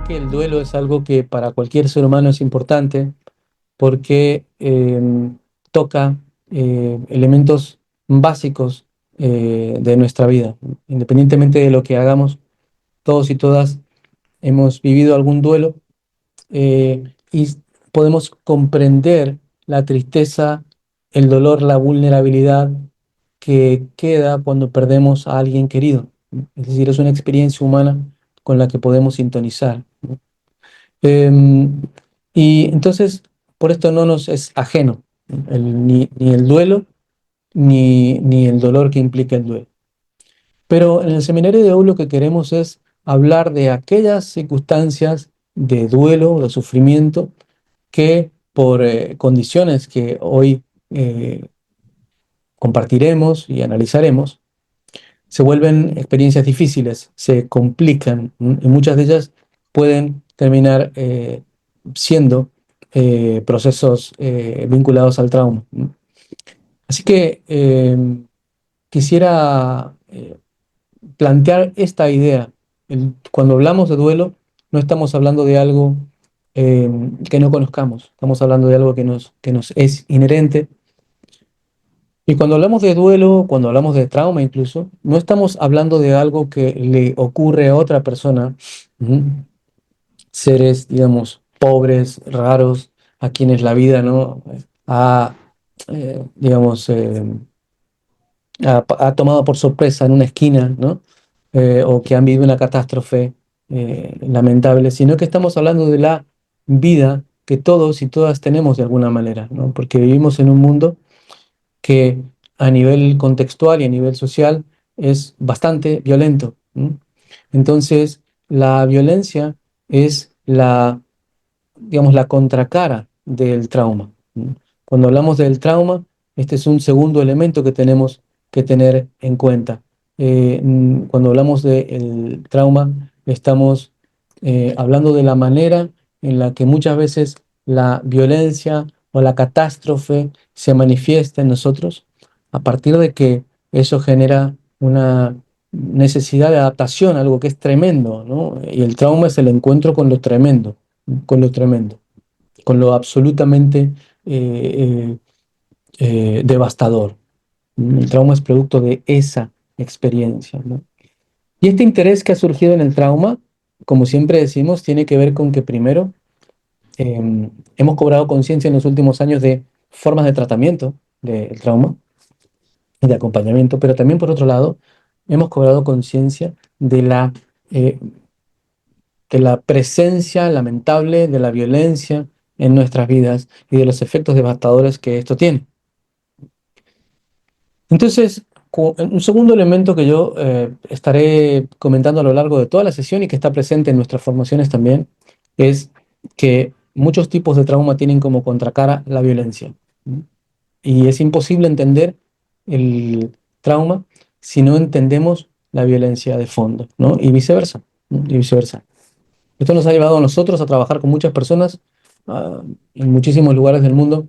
que el duelo es algo que para cualquier ser humano es importante porque toca elementos básicos de nuestra vida. Independientemente de lo que hagamos, todos y todas hemos vivido algún duelo y podemos comprender la tristeza, el dolor, la vulnerabilidad que queda cuando perdemos a alguien querido. Es decir, es una experiencia humana con la que podemos sintonizar. Em, y entonces, por esto no nos es ajeno ni el duelo ni el dolor que implica el duelo. Pero en el seminario de hoy lo que queremos es hablar de aquellas circunstancias de duelo o de sufrimiento que por condiciones que hoy eh, compartiremos y analizaremos, se vuelven experiencias difíciles, se complican, y muchas de ellas pueden terminar siendo procesos vinculados al trauma. Así que quisiera plantear esta idea. Cuando hablamos de duelo, no estamos hablando de algo eh, que no conozcamos, estamos hablando de algo que nos es inherente. Y cuando hablamos de duelo, cuando hablamos de trauma incluso, no estamos hablando de algo que le ocurre a otra persona, ¿m? Seres, digamos, pobres, raros, a quienes la vida, ¿no? ha, digamos, ha tomado por sorpresa en una esquina, ¿no? O que han vivido una catástrofe lamentable, sino que estamos hablando de la vida que todos y todas tenemos de alguna manera, ¿no? Porque vivimos en un mundo que a nivel contextual y a nivel social es bastante violento. ¿M? Entonces, la violencia es la, digamos, la contracara del trauma. ¿M? Cuando hablamos del trauma, este es un segundo elemento que tenemos que tener en cuenta. Cuando hablamos del trauma, estamos hablando de la manera en la que muchas veces la violencia o la catástrofe se manifiesta en nosotros, a partir de que eso genera una necesidad de adaptación, algo que es tremendo, ¿no? Y el trauma es el encuentro con lo tremendo, con lo tremendo, con lo absolutamente eh, devastador. El trauma es producto de esa experiencia, ¿no? Y este interés que ha surgido en el trauma, como siempre decimos, tiene que ver con que primero hemos cobrado conciencia en los últimos años de formas de tratamiento del trauma y de acompañamiento, pero también por otro lado, hemos cobrado conciencia eh, de la presencia lamentable de la violencia en nuestras vidas y de los efectos devastadores que esto tiene. Entonces, un segundo elemento que yo estaré comentando a lo largo de toda la sesión y que está presente en nuestras formaciones también, es que muchos tipos de trauma tienen como contracara la violencia. ¿Mm? Y es imposible entender el trauma si no entendemos la violencia de fondo, ¿no? Y viceversa, ¿no? Y viceversa. Esto nos ha llevado a nosotros a trabajar con muchas personas en muchísimos lugares del mundo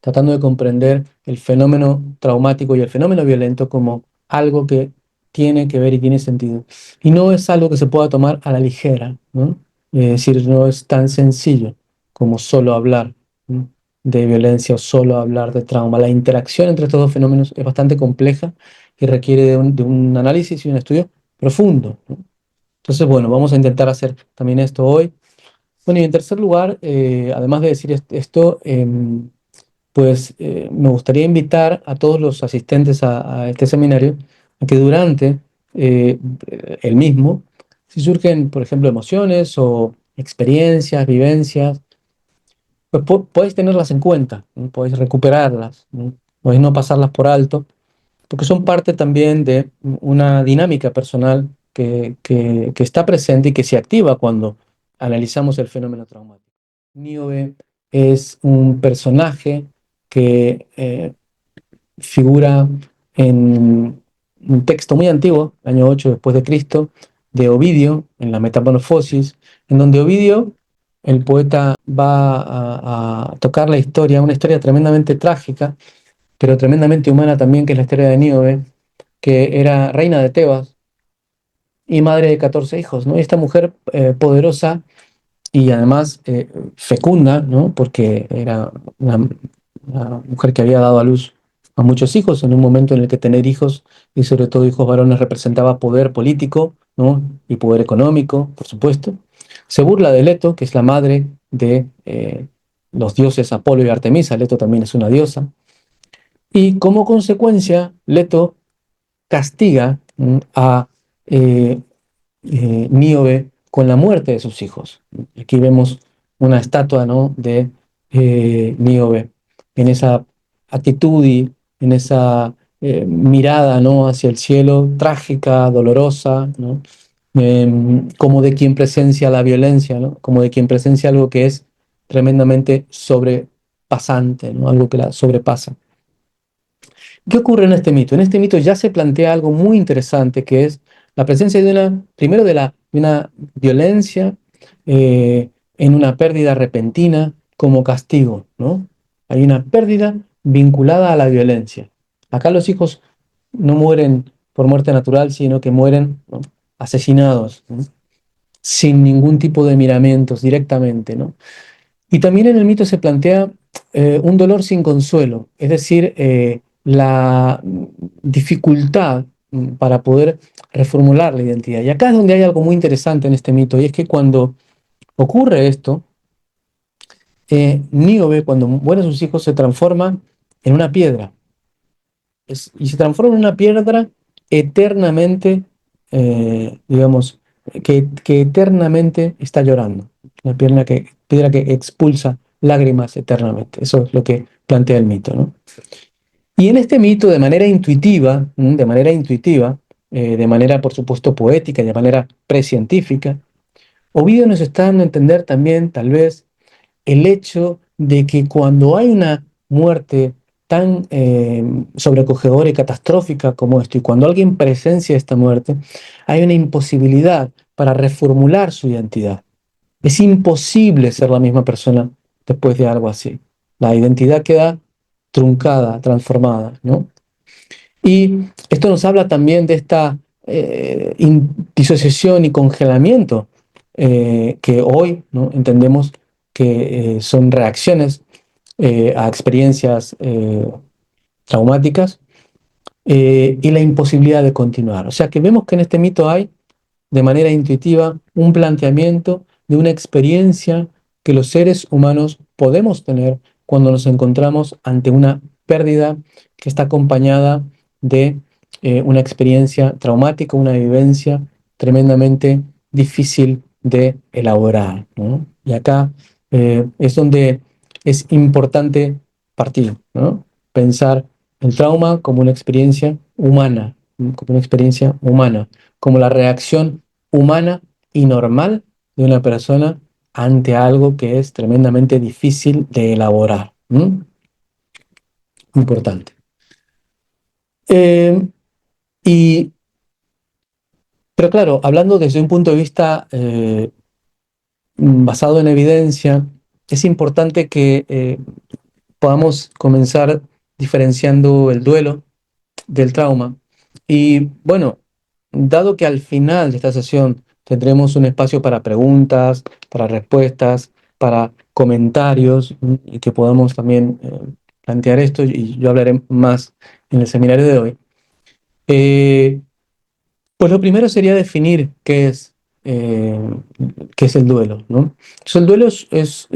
tratando de comprender el fenómeno traumático y el fenómeno violento como algo que tiene que ver y tiene sentido. Y no es algo que se pueda tomar a la ligera, ¿no? Es decir, no es tan sencillo como solo hablar, ¿no?, de violencia o solo hablar de trauma. La interacción entre estos dos fenómenos es bastante compleja y requiere de un análisis y un estudio profundo, ¿no? Entonces, bueno, vamos a intentar hacer también esto hoy. Bueno, y en tercer lugar, además de decir esto, pues me gustaría invitar a todos los asistentes a este seminario a que durante eh, el mismo, si surgen, por ejemplo, emociones o experiencias, vivencias, pues podéis tenerlas en cuenta, ¿no? Podéis recuperarlas, ¿no? Podéis no pasarlas por alto, porque son parte también de una dinámica personal que está presente y que se activa cuando analizamos el fenómeno traumático. Niobe es un personaje que figura en un texto muy antiguo, año 8 después de Cristo, de Ovidio, en la Metamorfosis, en donde Ovidio, el poeta, va a tocar la historia, una historia tremendamente trágica, pero tremendamente humana también, que es la historia de Níobe, que era reina de Tebas y madre de 14 hijos, ¿no? Y esta mujer poderosa y además fecunda, ¿no? Porque era una mujer que había dado a luz a muchos hijos en un momento en el que tener hijos y sobre todo hijos varones representaba poder político, ¿no? Y poder económico, por supuesto. Se burla de Leto, que es la madre de los dioses Apolo y Artemisa. Leto también es una diosa. Y como consecuencia, Leto castiga a eh, Níobe con la muerte de sus hijos. Aquí vemos una estatua, ¿no? de Níobe en esa actitud y en esa mirada, ¿no? hacia el cielo, trágica, dolorosa, ¿no? Como de quien presencia la violencia, ¿no? Como de quien presencia algo que es tremendamente sobrepasante, ¿no? Algo que la sobrepasa. ¿Qué ocurre en este mito? En este mito ya se plantea algo muy interesante, que es la presencia de primero de una violencia en una pérdida repentina como castigo, ¿no? Hay una pérdida vinculada a la violencia. Acá los hijos no mueren por muerte natural, sino que mueren, ¿no? asesinados, ¿no? Sin ningún tipo de miramientos directamente, ¿no? Y también en el mito se plantea un dolor sin consuelo, es decir, la dificultad para poder reformular la identidad. Y acá es donde hay algo muy interesante en este mito, y es que cuando ocurre esto, Níobe, cuando mueren sus hijos, se transforma en una piedra. Y se transforma en una piedra eternamente, digamos, que eternamente está llorando. Una piedra que expulsa lágrimas eternamente. Eso es lo que plantea el mito, ¿no? Y en este mito, de manera, por supuesto, poética y de manera precientífica, Ovidio nos está dando a entender también, tal vez, el hecho de que cuando hay una muerte tan sobrecogedora y catastrófica como esto, y cuando alguien presencia esta muerte, hay una imposibilidad para reformular su identidad. Es imposible ser la misma persona después de algo así. La identidad queda truncada, transformada, ¿no? Y esto nos habla también de esta disociación y congelamiento que hoy, ¿no? entendemos que son reacciones a experiencias traumáticas y la imposibilidad de continuar. O sea que vemos que en este mito hay de manera intuitiva un planteamiento de una experiencia que los seres humanos podemos tener cuando nos encontramos ante una pérdida que está acompañada de una experiencia traumática, una vivencia tremendamente difícil de elaborar, ¿no? Y acá es donde es importante partir, ¿no? Pensar el trauma como una experiencia humana, como una experiencia humana, como la reacción humana y normal de una persona ante algo que es tremendamente difícil de elaborar. Importante. Eh, y, pero claro, hablando desde un punto de vista basado en evidencia, es importante que podamos comenzar diferenciando el duelo del trauma. Y bueno, dado que al final de esta sesión tendremos un espacio para preguntas, para respuestas, para comentarios, y que podamos también plantear esto, y yo hablaré más en el seminario de hoy, eh, pues lo primero sería definir eh, qué es el duelo, ¿no? Entonces, el duelo es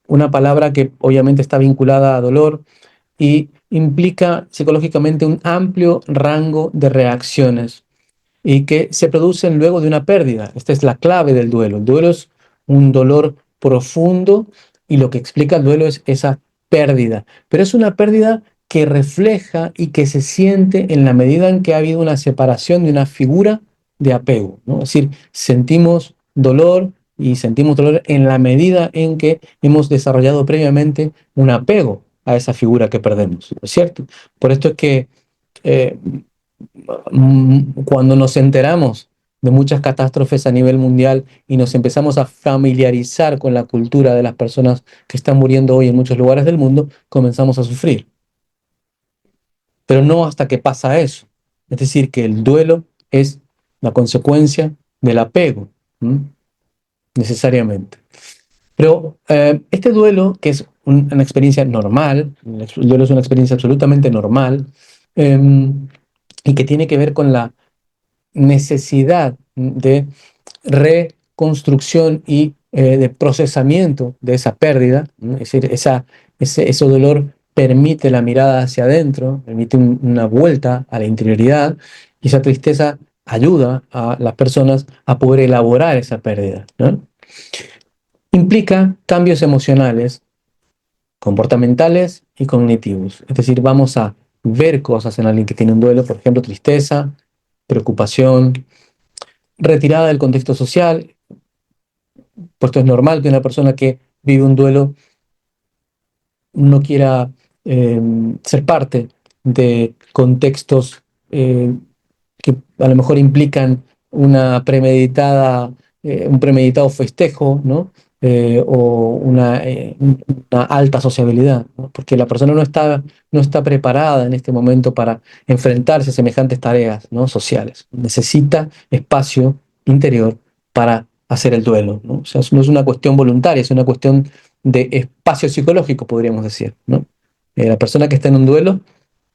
una palabra que obviamente está vinculada a dolor, y implica psicológicamente un amplio rango de reacciones y que se producen luego de una pérdida. Esta es la clave del duelo. El duelo es un dolor profundo y lo que explica el duelo es esa pérdida. Pero es una pérdida que refleja y que se siente en la medida en que ha habido una separación de una figura de apego, ¿no? Es decir, sentimos dolor y sentimos dolor en la medida en que hemos desarrollado previamente un apego a esa figura que perdemos, ¿no es cierto? Por esto es que eh, cuando nos enteramos de muchas catástrofes a nivel mundial y nos empezamos a familiarizar con la cultura de las personas que están muriendo hoy en muchos lugares del mundo, comenzamos a sufrir. Pero no hasta que pasa eso. Es decir, que el duelo es la consecuencia del apego, ¿m? Necesariamente. Pero este duelo, que es una experiencia normal, el duelo es una experiencia absolutamente normal, y que tiene que ver con la necesidad de reconstrucción y de procesamiento de esa pérdida, ¿no? Es decir, ese dolor permite la mirada hacia adentro, permite una vuelta a la interioridad, y esa tristeza ayuda a las personas a poder elaborar esa pérdida, ¿no? Implica cambios emocionales, comportamentales y cognitivos. Es decir, vamos a ver cosas en alguien que tiene un duelo, por ejemplo, tristeza, preocupación, retirada del contexto social, puesto es normal que una persona que vive un duelo no quiera eh, ser parte de contextos que a lo mejor implican un premeditado festejo, ¿no? O una alta sociabilidad, ¿no? Porque la persona no está preparada en este momento para enfrentarse a semejantes tareas, ¿no? Sociales. Necesita espacio interior para hacer el duelo, ¿no? O sea, no es una cuestión voluntaria, es una cuestión de espacio psicológico, podríamos decir, ¿no? La persona que está en un duelo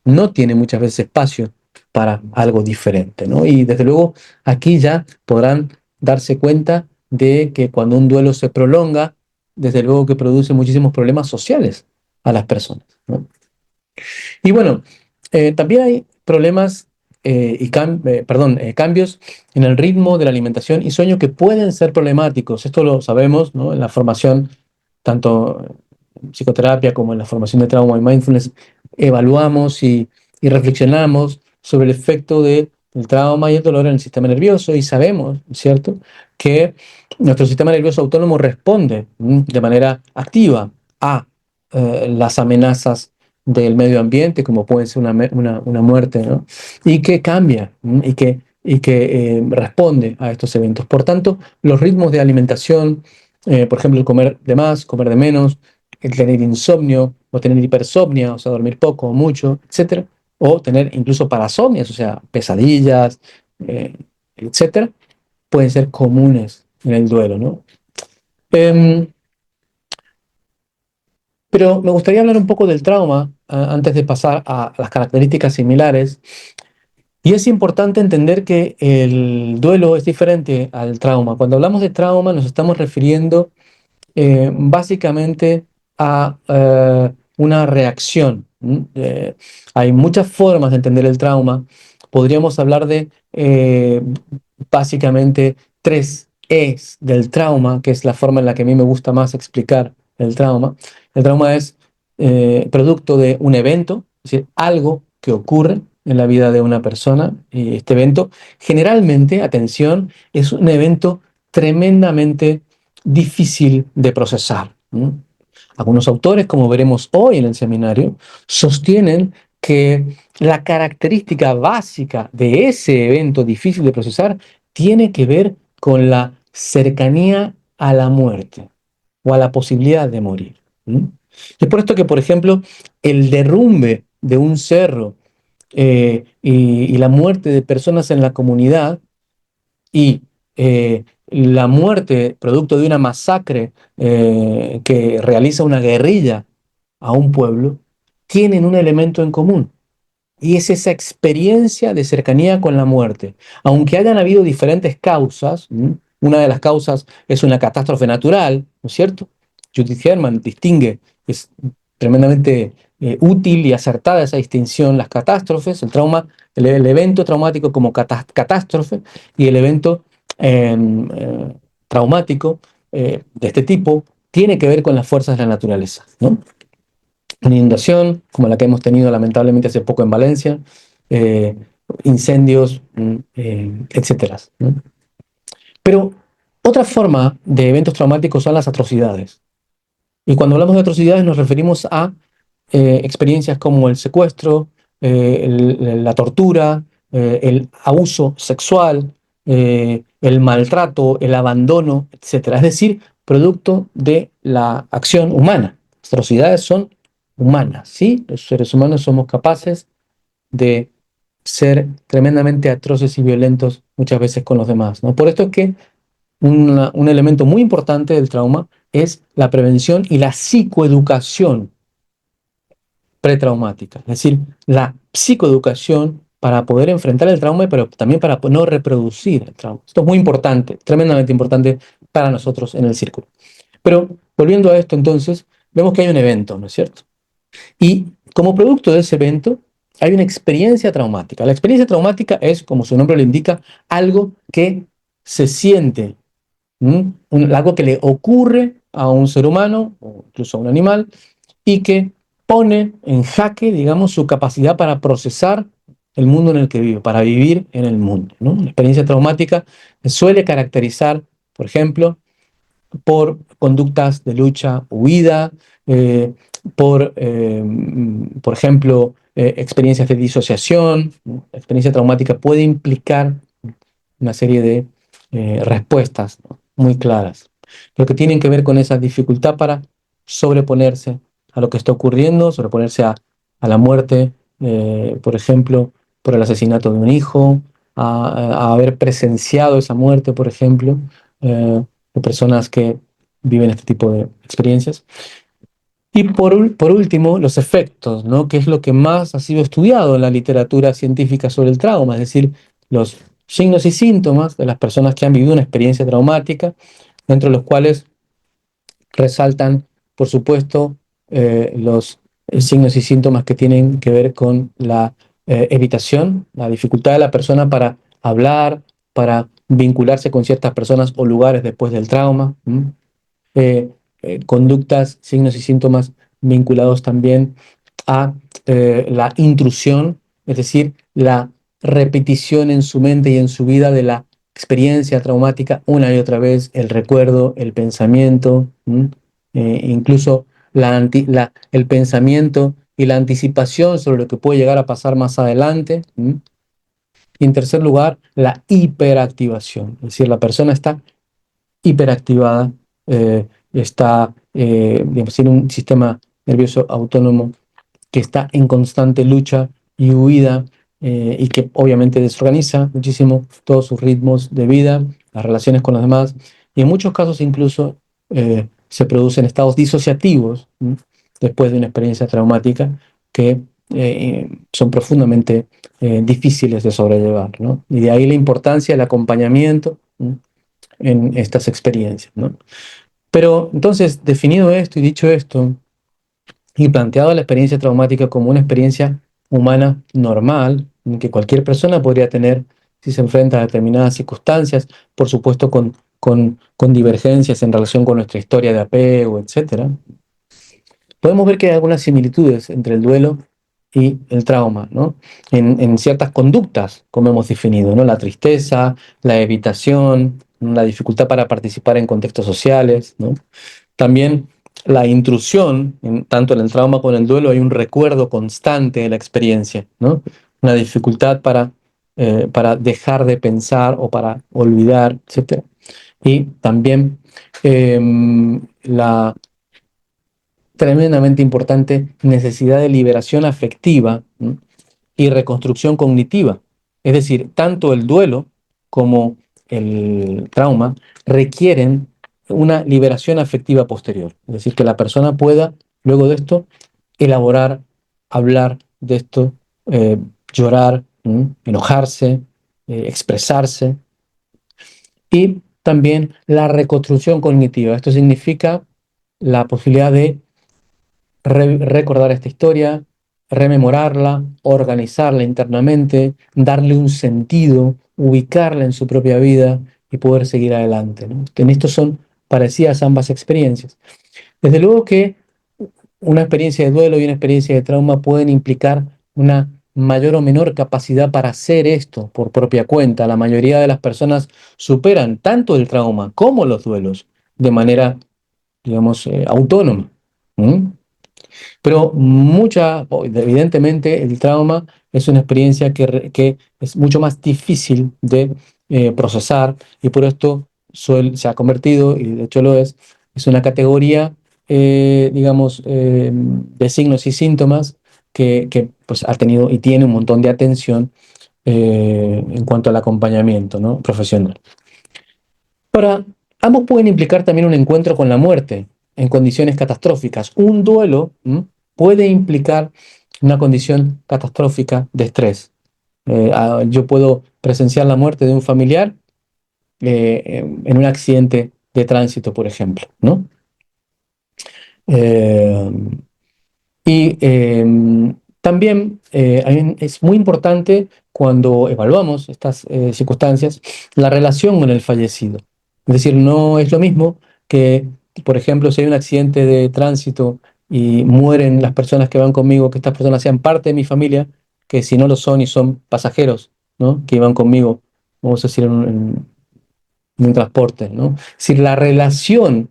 no tiene muchas veces espacio para algo diferente, ¿no? Y desde luego aquí ya podrán darse cuenta de que cuando un duelo se prolonga, desde luego que produce muchísimos problemas sociales a las personas, ¿no? Y bueno, también hay problemas cambios en el ritmo de la alimentación y sueño que pueden ser problemáticos. Esto lo sabemos, ¿no? En la formación, tanto en psicoterapia como en la formación de trauma y mindfulness, evaluamos y reflexionamos sobre el efecto del trauma y el dolor en el sistema nervioso y sabemos, ¿cierto?, que nuestro sistema nervioso autónomo responde de manera activa a las amenazas del medio ambiente, como puede ser una muerte, ¿no? Y que cambia y que responde a estos eventos. Por tanto, los ritmos de alimentación, por ejemplo, el comer de más, comer de menos, el tener insomnio o tener hipersomnia, o sea, dormir poco o mucho, etcétera, o tener incluso parasomnias, o sea, pesadillas, eh, etcétera, pueden ser comunes en el duelo, ¿no? Em, pero me gustaría hablar un poco del trauma antes de pasar a las características similares. Y es importante entender que el duelo es diferente al trauma. Cuando hablamos de trauma nos estamos refiriendo básicamente a una reacción. Hay muchas formas de entender el trauma. Podríamos hablar de básicamente tres E's del trauma, que es la forma en la que a mí me gusta más explicar el trauma. El trauma es producto de un evento, es decir, algo que ocurre en la vida de una persona. Y este evento, generalmente, atención, es un evento tremendamente difícil de procesar. Algunos autores, como veremos hoy en el seminario, sostienen que la característica básica de ese evento difícil de procesar tiene que ver con la cercanía a la muerte o a la posibilidad de morir. Es por esto que, por ejemplo, el derrumbe de un cerro y la muerte de personas en la comunidad y la muerte producto de una masacre que realiza una guerrilla a un pueblo, tienen un elemento en común. Y es esa experiencia de cercanía con la muerte. Aunque hayan habido diferentes causas, una de las causas es una catástrofe natural, ¿no es cierto? Judith Herman distingue, es tremendamente útil y acertada esa distinción, las catástrofes, el trauma, el evento traumático como catástrofe y el evento eh, traumático de este tipo tiene que ver con las fuerzas de la naturaleza, ¿no? Una inundación, como la que hemos tenido lamentablemente hace poco en Valencia, eh, incendios, etcétera, ¿no? Pero otra forma de eventos traumáticos son las atrocidades. Y cuando hablamos de atrocidades nos referimos a experiencias como el secuestro, la tortura, el abuso sexual, el maltrato, el abandono, etcétera. Es decir, producto de la acción humana. Las atrocidades son humanas, ¿sí? Los seres humanos somos capaces de ser tremendamente atroces y violentos muchas veces con los demás, ¿no? Por esto es que un elemento muy importante del trauma es la prevención y la psicoeducación pretraumática, es decir, la psicoeducación para poder enfrentar el trauma, pero también para no reproducir el trauma. Esto es muy importante, tremendamente importante para nosotros en el círculo. Pero volviendo a esto entonces, vemos que hay un evento, ¿no es cierto? Y como producto de ese evento, hay una experiencia traumática. La experiencia traumática es, como su nombre lo indica, algo que se siente, algo que le ocurre a un ser humano o incluso a un animal y que pone en jaque, digamos, su capacidad para procesar el mundo en el que vive, para vivir en el mundo, ¿no? La experiencia traumática suele caracterizar, por ejemplo, por conductas de lucha, huida, eh, por ejemplo, experiencias de disociación. ¿No? La experiencia traumática puede implicar una serie de respuestas, ¿no? Muy claras, pero que tienen que ver con esa dificultad para sobreponerse a lo que está ocurriendo, sobreponerse a la muerte, por ejemplo, por el asesinato de un hijo, a haber presenciado esa muerte, por ejemplo, de personas que viven este tipo de experiencias. Y por último, los efectos, ¿no? Que es lo que más ha sido estudiado en la literatura científica sobre el trauma, es decir, los signos y síntomas de las personas que han vivido una experiencia traumática, dentro de los cuales resaltan, por supuesto, los signos y síntomas que tienen que ver con la evitación, la dificultad de la persona para hablar, para vincularse con ciertas personas o lugares después del trauma. eh, Conductas, signos y síntomas vinculados también a la intrusión, es decir, la repetición en su mente y en su vida de la experiencia traumática una y otra vez, el recuerdo, el pensamiento, incluso el pensamiento y la anticipación sobre lo que puede llegar a pasar más adelante. Y en tercer lugar, la hiperactivación, es decir, la persona está hiperactivada, está, digamos, tiene un sistema nervioso autónomo que está en constante lucha y huida y que obviamente desorganiza muchísimo todos sus ritmos de vida, las relaciones con los demás y en muchos casos incluso se producen estados disociativos después de una experiencia traumática que son profundamente difíciles de sobrellevar, ¿no? Y de ahí la importancia del acompañamiento en estas experiencias, ¿no? Pero entonces, definido esto y dicho esto, y planteado la experiencia traumática como una experiencia humana normal, que cualquier persona podría tener si se enfrenta a determinadas circunstancias, por supuesto con divergencias en relación con nuestra historia de apego, etcétera, podemos ver que hay algunas similitudes entre el duelo y el trauma, ¿no? En ciertas conductas, como hemos definido, ¿no? La tristeza, la evitación, la dificultad para participar en contextos sociales, ¿no? También la intrusión, tanto en el trauma como en el duelo, hay un recuerdo constante de la experiencia, ¿no? Una dificultad para dejar de pensar o para olvidar, etcétera. Y también la tremendamente importante necesidad de liberación afectiva, ¿no? Y reconstrucción cognitiva. Es decir, tanto el duelo como el trauma requieren una liberación afectiva posterior. Es decir, que la persona pueda, luego de esto, elaborar, hablar de esto, llorar, enojarse, expresarse. Y también la reconstrucción cognitiva. Esto significa la posibilidad de recordar esta historia, rememorarla, organizarla internamente, darle un sentido, ubicarla en su propia vida y poder seguir adelante, ¿no? En esto son parecidas ambas experiencias. Desde luego que una experiencia de duelo y una experiencia de trauma pueden implicar una mayor o menor capacidad para hacer esto por propia cuenta. La mayoría de las personas superan tanto el trauma como los duelos de manera, digamos, autónoma. ¿Mm? Pero evidentemente el trauma es una experiencia que es mucho más difícil de procesar y por esto se ha convertido, y de hecho lo es una categoría, digamos, de signos y síntomas que pues, ha tenido y tiene un montón de atención en cuanto al acompañamiento, ¿no? Profesional. Ahora, ambos pueden implicar también un encuentro con la muerte en condiciones catastróficas. Un duelo, ¿m?, puede implicar una condición catastrófica de estrés. Yo puedo presenciar la muerte de un familiar en un accidente de tránsito, por ejemplo, ¿no? Eh, y también es muy importante cuando evaluamos estas circunstancias la relación con el fallecido. Es decir, no es lo mismo que, por ejemplo, si hay un accidente de tránsito y mueren las personas que van conmigo, que estas personas sean parte de mi familia, que si no lo son y son pasajeros, ¿no?, que iban conmigo, vamos a decir, en un transporte, ¿no? Es decir, la relación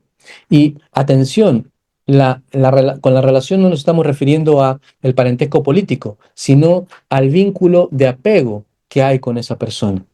y atención, con la relación no nos estamos refiriendo a el parentesco político, sino al vínculo de apego que hay con esa persona.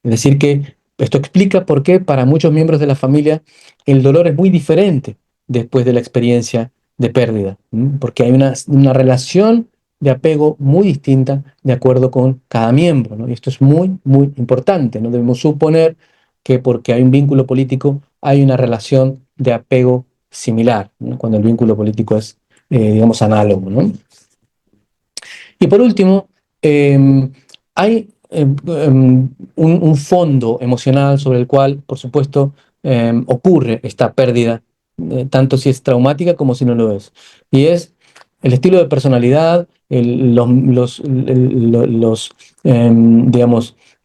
Es decir, que esto explica por qué para muchos miembros de la familia el dolor es muy diferente después de la experiencia de pérdida, ¿m? Porque hay una relación de apego muy distinta de acuerdo con cada miembro, ¿no? Y esto es muy, muy importante. No debemos suponer que porque hay un vínculo político hay una relación de apego similar, ¿no?, cuando el vínculo político es, digamos, análogo, ¿no? Y por último, hay un fondo emocional sobre el cual, por supuesto, ocurre esta pérdida, tanto si es traumática como si no lo es. Y es el estilo de personalidad, digamos,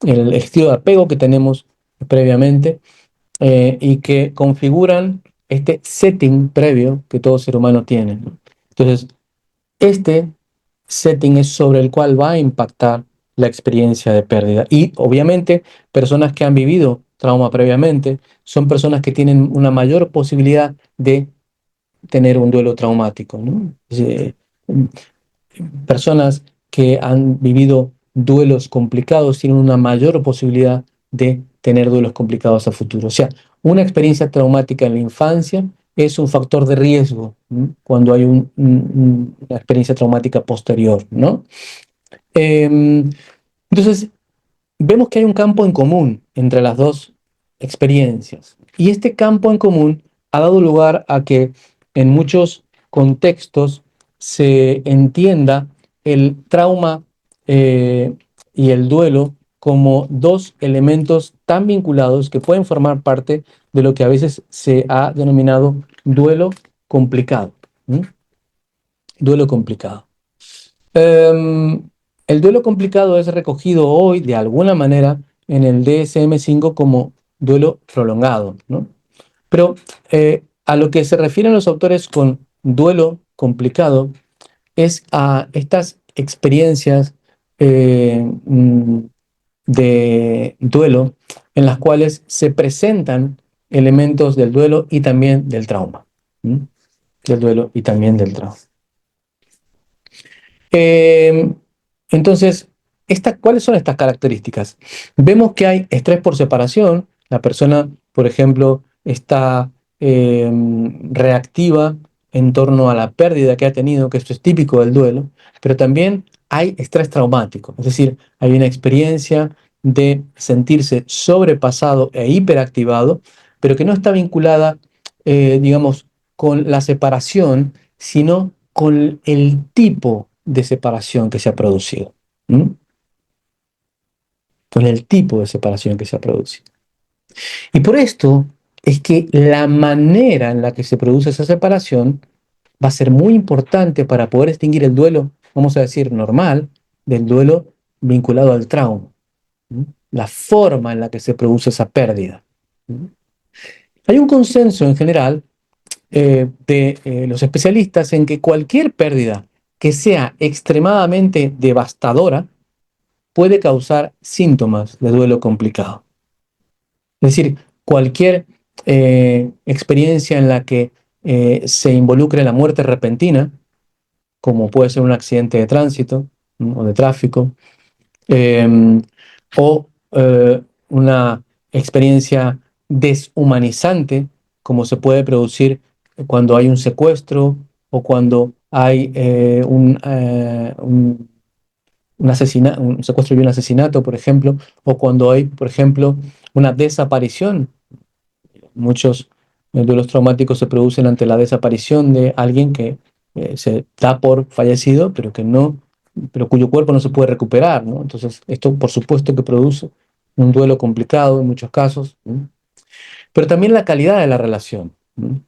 el estilo de apego que tenemos previamente, y que configuran este setting previo que todo ser humano tiene, ¿no? Entonces, este setting es sobre el cual va a impactar la experiencia de pérdida. Y obviamente, personas que han vivido trauma previamente son personas que tienen una mayor posibilidad de tener un duelo traumático, ¿no? Personas que han vivido duelos complicados tienen una mayor posibilidad de tener duelos complicados a futuro. O sea, una experiencia traumática en la infancia es un factor de riesgo, ¿no?, cuando hay una experiencia traumática posterior, ¿no? Eh, entonces, vemos que hay un campo en común entre las dos experiencias. Y este campo en común ha dado lugar a que en muchos contextos se entienda el trauma eh, y el duelo como dos elementos tan vinculados que pueden formar parte de lo que a veces se ha denominado duelo complicado. ¿Mm? Duelo complicado. Em, el duelo complicado es recogido hoy de alguna manera en el DSM-5 como duelo prolongado, ¿no? Pero a lo que se refieren los autores con duelo complicado es a estas experiencias de duelo en las cuales se presentan elementos del duelo y también del trauma. ¿Mm? Del duelo y también del trauma. Eh, entonces, ¿cuáles son estas características? Vemos que hay estrés por separación. La persona, por ejemplo, está reactiva en torno a la pérdida que ha tenido, que esto es típico del duelo, pero también hay estrés traumático, es decir, hay una experiencia de sentirse sobrepasado e hiperactivado, pero que no está vinculada, digamos, con la separación, sino con el tipo de separación que se ha producido. ¿Mm? Con el tipo de separación que se ha producido. Y por esto es que la manera en la que se produce esa separación va a ser muy importante para poder distinguir el duelo, vamos a decir, normal, del duelo vinculado al trauma. ¿Mm? La forma en la que se produce esa pérdida. ¿Mm? Hay un consenso en general de los especialistas en que cualquier pérdida que sea extremadamente devastadora puede causar síntomas de duelo complicado. Es decir, cualquier experiencia en la que se involucre la muerte repentina, como puede ser un accidente de tránsito, ¿no?, o de tráfico, eh, o una experiencia deshumanizante, como se puede producir cuando hay un secuestro o cuando hay un secuestro y un asesinato, por ejemplo, o cuando hay, por ejemplo, una desaparición. Muchos duelos traumáticos se producen ante la desaparición de alguien que se da por fallecido, pero que no, pero cuyo cuerpo no se puede recuperar, ¿no? Entonces, esto por supuesto que produce un duelo complicado en muchos casos, ¿no? Pero también la calidad de la relación, ¿no?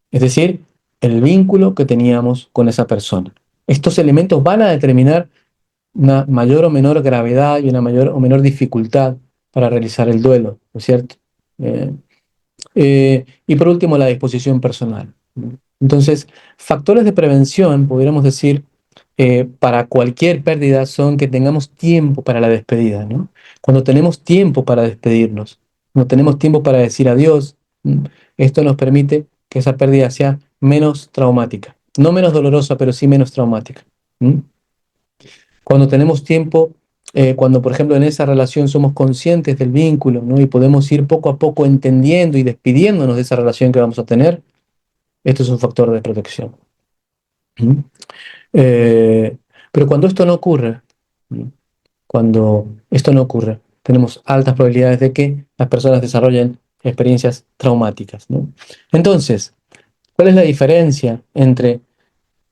Es decir, el vínculo que teníamos con esa persona. Estos elementos van a determinar una mayor o menor gravedad y una mayor o menor dificultad para realizar el duelo, ¿no es cierto? Eh, y por último, la disposición personal. Entonces, factores de prevención, pudiéramos decir, para cualquier pérdida son que tengamos tiempo para la despedida, ¿no? Cuando tenemos tiempo para despedirnos, cuando tenemos tiempo para decir adiós, esto nos permite que esa pérdida sea menos traumática. No menos dolorosa, pero sí menos traumática. ¿M? Cuando tenemos tiempo, cuando por ejemplo en esa relación somos conscientes del vínculo, ¿no? Y podemos ir poco a poco entendiendo y despidiéndonos de esa relación que vamos a tener, esto es un factor de protección. ¿Mm? Eh, pero cuando esto no ocurre, ¿mm? Cuando esto no ocurre, tenemos altas probabilidades de que las personas desarrollen experiencias traumáticas, ¿no? Entonces, ¿cuál es la diferencia entre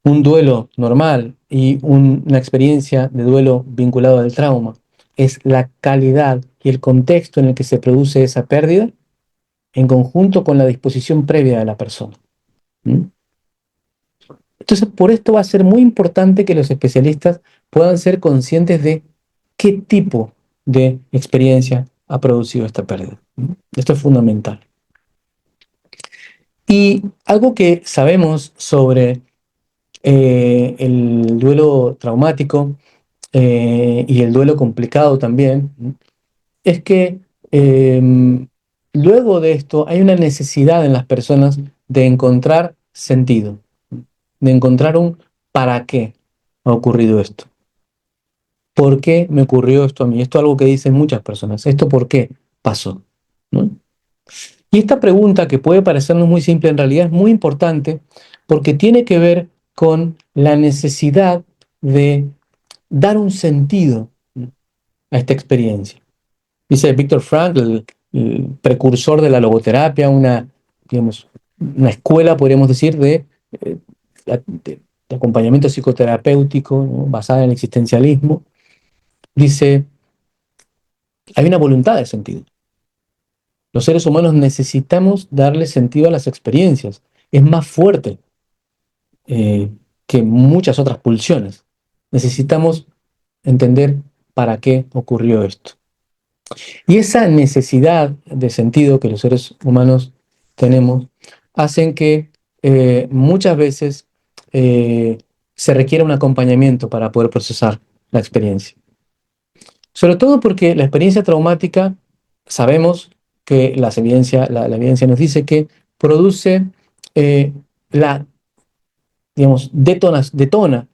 un duelo normal y una experiencia de duelo vinculado al trauma? Es la calidad y el contexto en el que se produce esa pérdida en conjunto con la disposición previa de la persona. ¿Mm? Entonces, por esto va a ser muy importante que los especialistas puedan ser conscientes de qué tipo de experiencia ha producido esta pérdida. ¿Mm? Esto es fundamental. Y algo que sabemos sobre el duelo traumático y el duelo complicado también, es que luego de esto hay una necesidad en las personas de encontrar sentido, de encontrar un para qué ha ocurrido esto. ¿Por qué me ocurrió esto a mí? Esto es algo que dicen muchas personas. ¿Esto por qué pasó? ¿No? Y esta pregunta, que puede parecernos muy simple, en realidad es muy importante porque tiene que ver con la necesidad de dar un sentido a esta experiencia. Dice Viktor Frankl, el precursor de la logoterapia, digamos, una escuela, podríamos decir, eh, de acompañamiento psicoterapéutico, ¿no? Basada en el existencialismo. Dice, hay una voluntad de sentido. Los seres humanos necesitamos darle sentido a las experiencias. Es más fuerte eh, que muchas otras pulsiones. Necesitamos entender para qué ocurrió esto. Y esa necesidad de sentido que los seres humanos tenemos hacen que muchas veces eh, se requiera un acompañamiento para poder procesar la experiencia. Sobre todo porque la experiencia traumática, sabemos que la evidencia nos dice que produce eh, la, digamos, detona,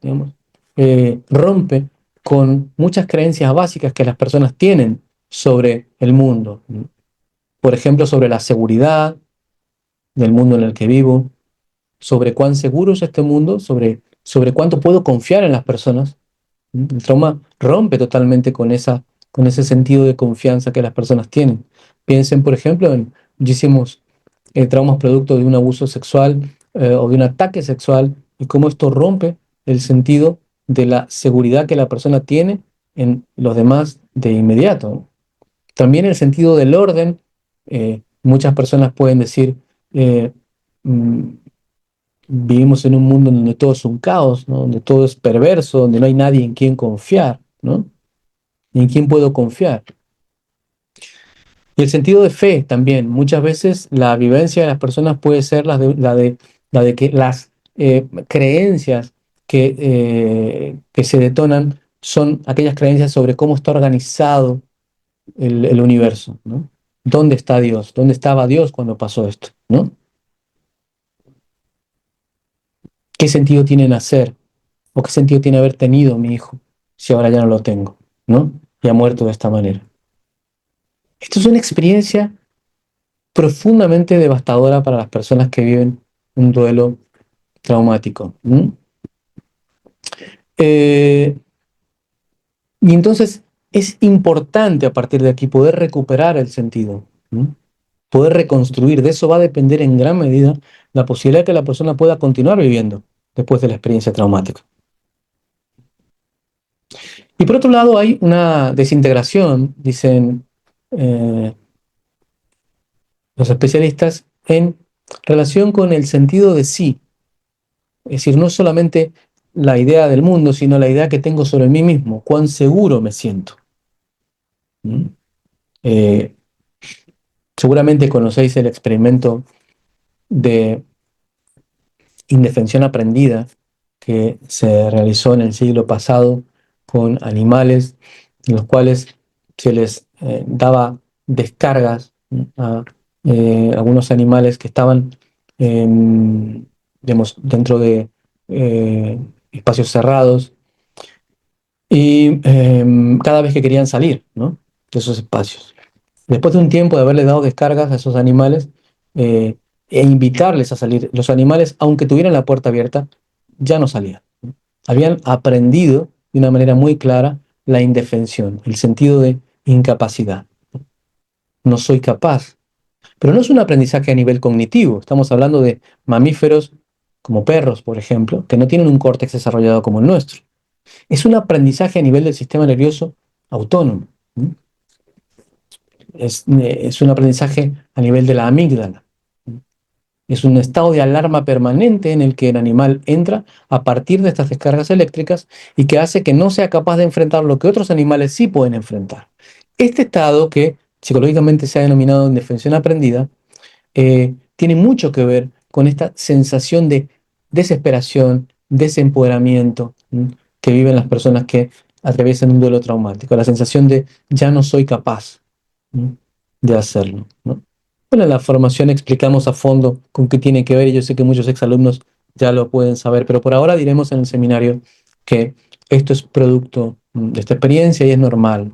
rompe con muchas creencias básicas que las personas tienen sobre el mundo. Por ejemplo, sobre la seguridad del mundo en el que vivo, sobre cuán seguro es este mundo, sobre cuánto puedo confiar en las personas. El trauma rompe totalmente con ese sentido de confianza que las personas tienen. Piensen, por ejemplo, en muchísimos traumas producto de un abuso sexual o de un ataque sexual y cómo esto rompe el sentido de la seguridad que la persona tiene en los demás de inmediato, ¿no? También el sentido del orden. Muchas personas pueden decir, eh, mm, vivimos en un mundo donde todo es un caos, ¿no? Donde todo es perverso, donde no hay nadie en quien confiar, ¿no? ¿Y en quién puedo confiar? Y el sentido de fe también. Muchas veces la vivencia de las personas puede ser la de que las creencias que se detonan son aquellas creencias sobre cómo está organizado el universo, ¿no? ¿Dónde está Dios? ¿Dónde estaba Dios cuando pasó esto? ¿No? ¿Qué sentido tiene nacer? ¿O qué sentido tiene haber tenido mi hijo si ahora ya no lo tengo? ¿No? Y ha muerto de esta manera. Esto es una experiencia profundamente devastadora para las personas que viven un duelo traumático. ¿Mm? Eh, Y entonces es importante a partir de aquí poder recuperar el sentido, ¿no? Poder reconstruir. De eso va a depender en gran medida la posibilidad de que la persona pueda continuar viviendo después de la experiencia traumática. Y por otro lado hay una desintegración, dicen los especialistas, en relación con el sentido de sí. Es decir, no solamente la idea del mundo, sino la idea que tengo sobre mí mismo, cuán seguro me siento. ¿Mm? Eh, Seguramente conocéis el experimento de indefensión aprendida que se realizó en el siglo pasado con animales en los cuales se les daba descargas a algunos animales que estaban digamos, dentro de espacios cerrados y cada vez que querían salir, ¿no?, de esos espacios. Después de un tiempo de haberle dado descargas a esos animales eh, e invitarles a salir, los animales, aunque tuvieran la puerta abierta, ya no salían. Habían aprendido de una manera muy clara la indefensión, el sentido de incapacidad. No soy capaz. Pero no es un aprendizaje a nivel cognitivo. Estamos hablando de mamíferos como perros, por ejemplo, que no tienen un córtex desarrollado como el nuestro. Es un aprendizaje a nivel del sistema nervioso autónomo. Es un aprendizaje a nivel de la amígdala. Es un estado de alarma permanente en el que el animal entra a partir de estas descargas eléctricas y que hace que no sea capaz de enfrentar lo que otros animales sí pueden enfrentar. Este estado, que psicológicamente se ha denominado indefensión aprendida, tiene mucho que ver con esta sensación de desesperación, desempoderamiento, que viven las personas que atraviesan un duelo traumático, la sensación de ya no soy capaz, ¿m?, de hacerlo, ¿no? Bueno, en la formación explicamos a fondo con qué tiene que ver y yo sé que muchos exalumnos ya lo pueden saber, pero por ahora diremos en el seminario que esto es producto de esta experiencia y es normal.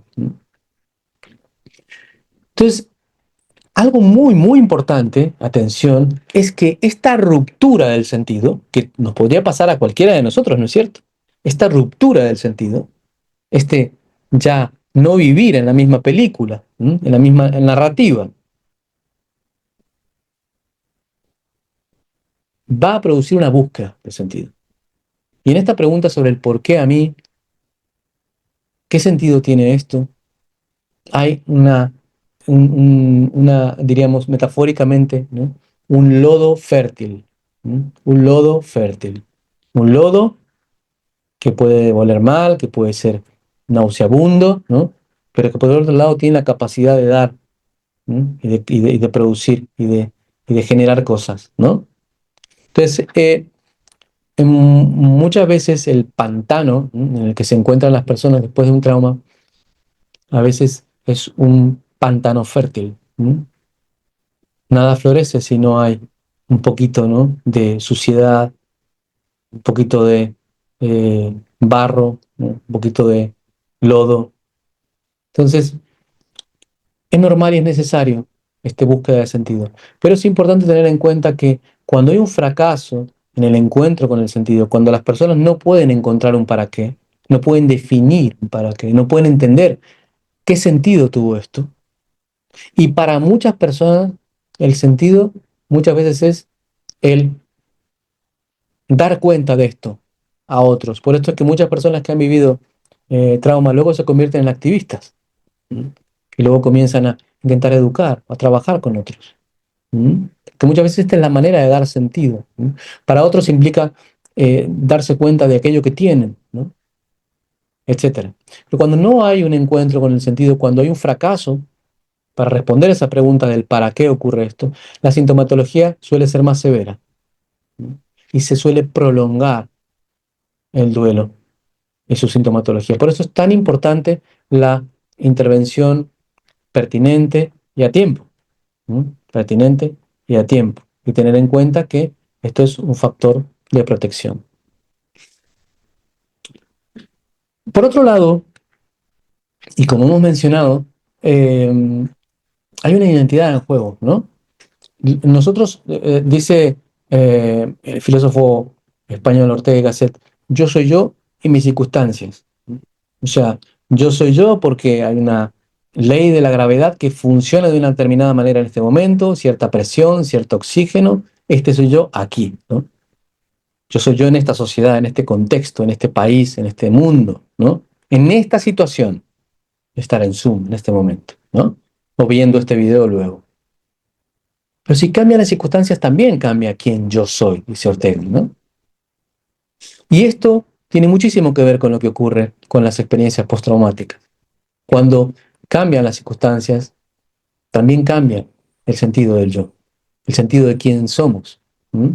Entonces, algo muy, muy importante, atención, es que esta ruptura del sentido, que nos podría pasar a cualquiera de nosotros, ¿no es cierto? Esta ruptura del sentido, este ya no vivir en la misma película, en la misma narrativa, va a producir una búsqueda de sentido. Y en esta pregunta sobre el por qué a mí, qué sentido tiene esto, hay diríamos metafóricamente, ¿no?, un lodo fértil, un lodo fértil, un lodo que puede oler mal, que puede ser nauseabundo, ¿no?, pero que por otro lado tiene la capacidad de dar, ¿no?, y de producir y de generar cosas, ¿no? Entonces, muchas veces el pantano, ¿no?, en el que se encuentran las personas después de un trauma, a veces es un pantano fértil, ¿no? Nada florece si no hay un poquito, ¿no?, de suciedad, un poquito de barro, ¿no?, un poquito de lodo. Entonces, es normal y es necesario esta búsqueda de sentido. Pero es importante tener en cuenta que cuando hay un fracaso en el encuentro con el sentido, cuando las personas no pueden encontrar un para qué, no pueden definir un para qué, no pueden entender qué sentido tuvo esto, y para muchas personas el sentido muchas veces es el dar cuenta de esto a otros. Por esto es que muchas personas que han vivido trauma luego se convierten en activistas, ¿m? Y luego comienzan a intentar educar, a trabajar con otros. ¿M? Que muchas veces esta es la manera de dar sentido. ¿M? Para otros implica darse cuenta de aquello que tienen, ¿no?, etcétera. Pero cuando no hay un encuentro con el sentido, cuando hay un fracaso para responder esa pregunta del para qué ocurre esto, la sintomatología suele ser más severa, ¿m?, y se suele prolongar el duelo y su sintomatología. Por eso es tan importante la intervención pertinente y a tiempo. Pertinente y a tiempo. Y tener en cuenta que esto es un factor de protección. Por otro lado, y como hemos mencionado, hay una identidad en juego, ¿no? Nosotros, dice el filósofo español Ortega y Gasset, yo soy yo y mis circunstancias. O sea, Yo soy yo porque hay una ley de la gravedad que funciona de una determinada manera en este momento, cierta presión, cierto oxígeno. Este soy yo aquí, ¿no? Yo soy yo en esta sociedad, en este contexto, en este país, en este mundo, ¿no? En esta situación, estar en Zoom en este momento, ¿no? O viendo este video luego. Pero si cambian las circunstancias, también cambia quién yo soy, dice Ortega, ¿no? Y esto tiene muchísimo que ver con lo que ocurre con las experiencias postraumáticas. Cuando cambian las circunstancias, también cambia el sentido del yo, el sentido de quién somos. ¿Mm?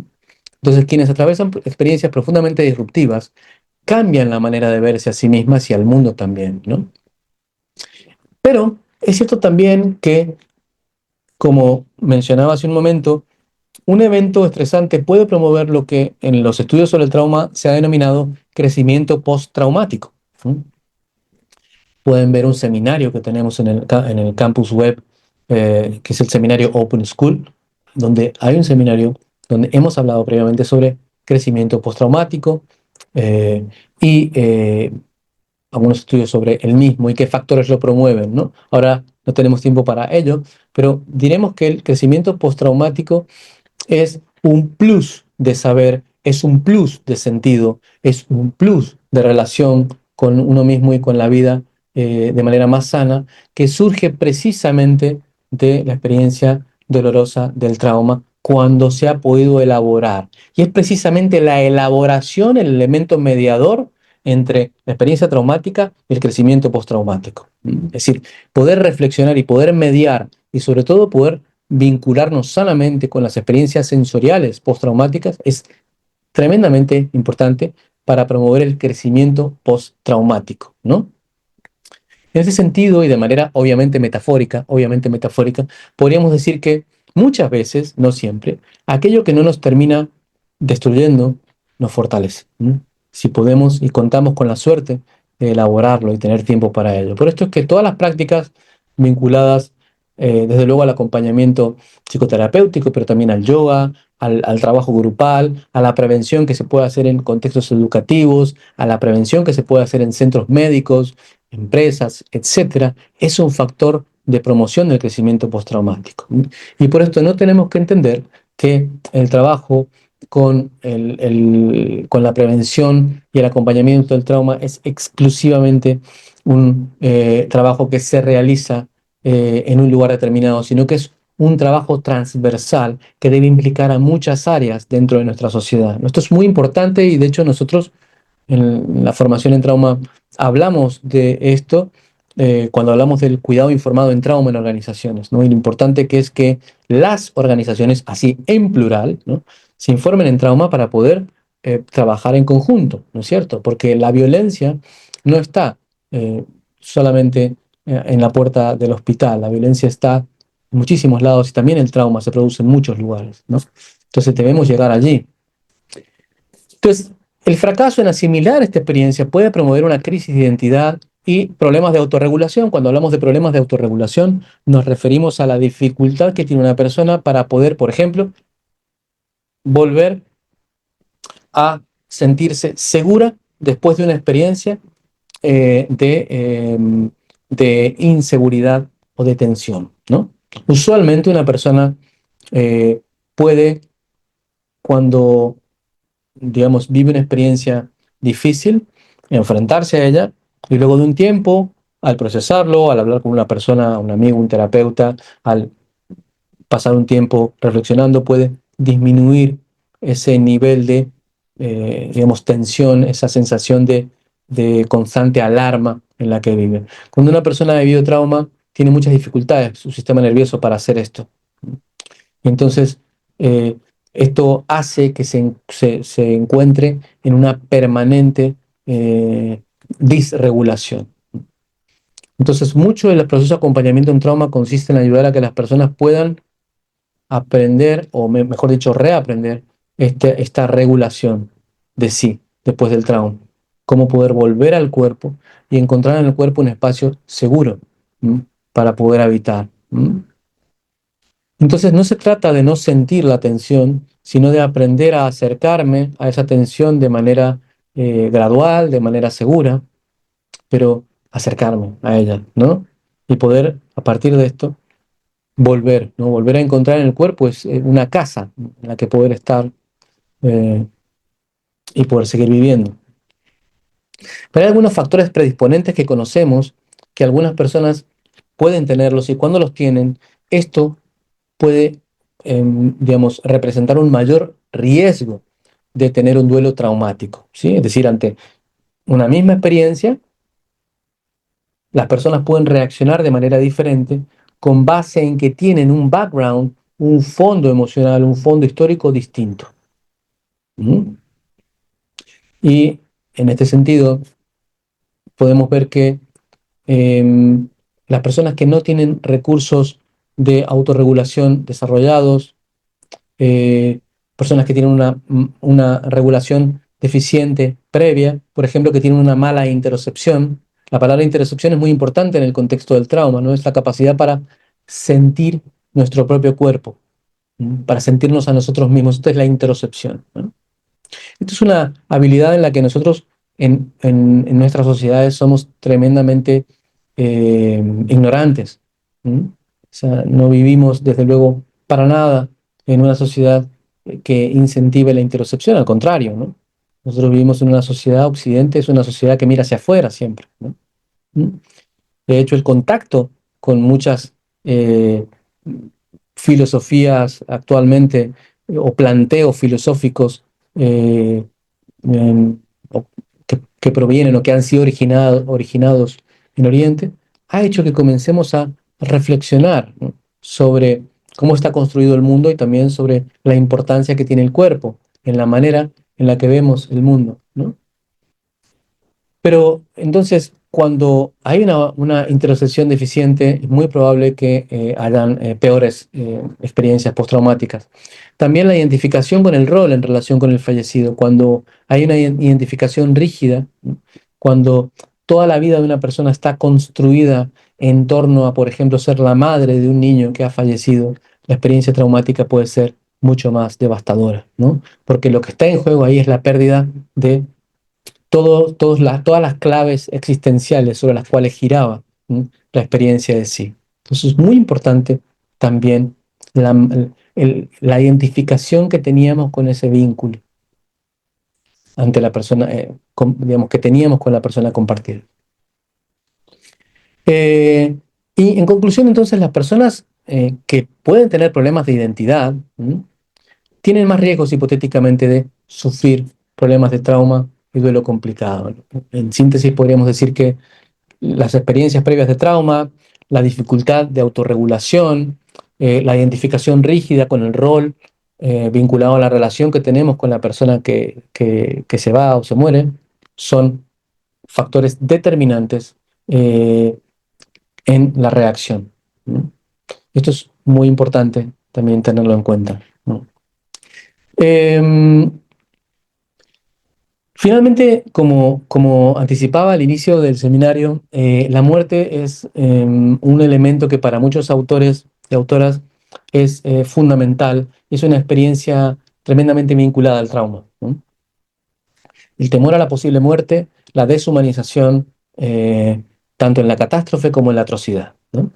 Entonces, quienes atravesan experiencias profundamente disruptivas cambian la manera de verse a sí mismas y al mundo también, ¿no? Pero es cierto también que, como mencionaba hace un momento, un evento estresante puede promover lo que en los estudios sobre el trauma se ha denominado crecimiento postraumático. ¿Mm? Pueden ver un seminario que tenemos en el campus web, que es el seminario Open School, donde hay un seminario donde hemos hablado previamente sobre crecimiento postraumático eh, y algunos estudios sobre el mismo y qué factores lo promueven, ¿no? Ahora no tenemos tiempo para ello, pero diremos que el crecimiento postraumático es un plus de saber, es un plus de sentido, es un plus de relación con uno mismo y con la vida de manera más sana, que surge precisamente de la experiencia dolorosa del trauma cuando se ha podido elaborar. Y es precisamente la elaboración el elemento mediador entre la experiencia traumática y el crecimiento postraumático. Es decir, poder reflexionar y poder mediar y sobre todo poder vincularnos sanamente con las experiencias sensoriales postraumáticas es tremendamente importante para promover el crecimiento postraumático, ¿no? En ese sentido, y de manera obviamente metafórica, podríamos decir que muchas veces, no siempre, aquello que no nos termina destruyendo nos fortalece. ¿M? Si podemos y contamos con la suerte de elaborarlo y tener tiempo para ello. Por esto es que todas las prácticas vinculadas, desde luego al acompañamiento psicoterapéutico, pero también al yoga, al trabajo grupal, a la prevención que se puede hacer en contextos educativos, a la prevención que se puede hacer en centros médicos, empresas, etcétera, es un factor de promoción del crecimiento postraumático. Y por esto no tenemos que entender que el trabajo con, con la prevención y el acompañamiento del trauma es exclusivamente un trabajo que se realiza en un lugar determinado, sino que es un trabajo transversal que debe implicar a muchas áreas dentro de nuestra sociedad. Esto es muy importante y de hecho nosotros en la formación en trauma hablamos de esto cuando hablamos del cuidado informado en trauma en organizaciones, ¿no? Y lo importante que es que las organizaciones, así en plural, ¿no? Se informen en trauma para poder trabajar en conjunto, ¿no es cierto? Porque la violencia no está eh, solamente en la puerta del hospital, la violencia está en muchísimos lados y también el trauma se produce en muchos lugares, ¿no? Entonces debemos llegar allí. Entonces, el fracaso en asimilar esta experiencia puede promover una crisis de identidad y problemas de autorregulación. Cuando hablamos de problemas de autorregulación, nos referimos a la dificultad que tiene una persona para poder, por ejemplo, volver a sentirse segura después de una experiencia de inseguridad o de tensión, ¿no? Usualmente una persona eh, puede, cuando digamos, vive una experiencia difícil, enfrentarse a ella y luego de un tiempo, al procesarlo, al hablar con una persona, un amigo, un terapeuta, al pasar un tiempo reflexionando, puede disminuir ese nivel de, digamos, tensión, esa sensación de constante alarma en la que vive. Cuando una persona ha vivido trauma, tiene muchas dificultades su sistema nervioso para hacer esto. Entonces, eh, esto hace que se encuentre en una permanente disregulación. Entonces, mucho del proceso de acompañamiento en trauma consiste en ayudar a que las personas puedan aprender, o mejor dicho, reaprender esta regulación de sí después del trauma. Cómo poder volver al cuerpo y encontrar en el cuerpo un espacio seguro, ¿m? Para poder habitar. ¿M? Entonces no se trata de no sentir la tensión, sino de aprender a acercarme a esa tensión de manera gradual, de manera segura, pero acercarme a ella, ¿no? Y poder, a partir de esto, volver, ¿no? Volver a encontrar en el cuerpo es una casa en la que poder estar eh, y poder seguir viviendo. Pero hay algunos factores predisponentes que conocemos que algunas personas pueden tenerlos y cuando los tienen, esto puede, digamos, representar un mayor riesgo de tener un duelo traumático, ¿sí? Es decir, ante una misma experiencia, las personas pueden reaccionar de manera diferente con base en que tienen un background, un fondo emocional, un fondo histórico distinto. ¿Mm? Y en este sentido, podemos ver que em, las personas que no tienen recursos de autorregulación desarrollados, eh, personas que tienen una regulación deficiente previa, por ejemplo, que tienen una mala interocepción. La palabra interocepción es muy importante en el contexto del trauma, ¿no? Es la capacidad para sentir nuestro propio cuerpo, para sentirnos a nosotros mismos. Esto es la interocepción, ¿no? Esto es una habilidad en la que nosotros en nuestras sociedades somos tremendamente ignorantes. ¿Mm? O sea, no vivimos desde luego para nada en una sociedad que incentive la interocepción, al contrario, ¿no? Nosotros vivimos en una sociedad, Occidente es una sociedad que mira hacia afuera siempre, ¿no? ¿Mm? De hecho, el contacto con muchas eh, filosofías actualmente o planteos filosóficos eh, em, que provienen o que han sido originados en Oriente, ha hecho que comencemos a reflexionar, ¿no? Sobre cómo está construido el mundo y también sobre la importancia que tiene el cuerpo en la manera en la que vemos el mundo, ¿no? Pero entonces, cuando hay una interocepción deficiente, es muy probable que hayan peores experiencias postraumáticas. También la identificación con el rol en relación con el fallecido. Cuando hay una identificación rígida, ¿no? Cuando toda la vida de una persona está construida en torno a, por ejemplo, ser la madre de un niño que ha fallecido, la experiencia traumática puede ser mucho más devastadora, ¿no? Porque lo que está en juego ahí es la pérdida de todas las claves existenciales sobre las cuales giraba, ¿m? La experiencia de sí. Entonces es muy importante también la identificación que teníamos con ese vínculo ante la persona, digamos, que teníamos con la persona compartida. Eh, y en conclusión, entonces, las personas que pueden tener problemas de identidad, ¿m? Tienen más riesgos hipotéticamente de sufrir problemas de trauma y duelo complicado, ¿no? En síntesis, podríamos decir que las experiencias previas de trauma, la dificultad de autorregulación, la identificación rígida con el rol vinculado a la relación que tenemos con la persona que se va o se muere, son factores determinantes eh, en la reacción, ¿no? Esto es muy importante también tenerlo en cuenta, ¿no? Em, Finalmente, como anticipaba al inicio del seminario, la muerte es un elemento que para muchos autores y autoras es fundamental. Es una experiencia tremendamente vinculada al trauma, ¿no? El temor a la posible muerte, la deshumanización, tanto en la catástrofe como en la atrocidad, ¿no?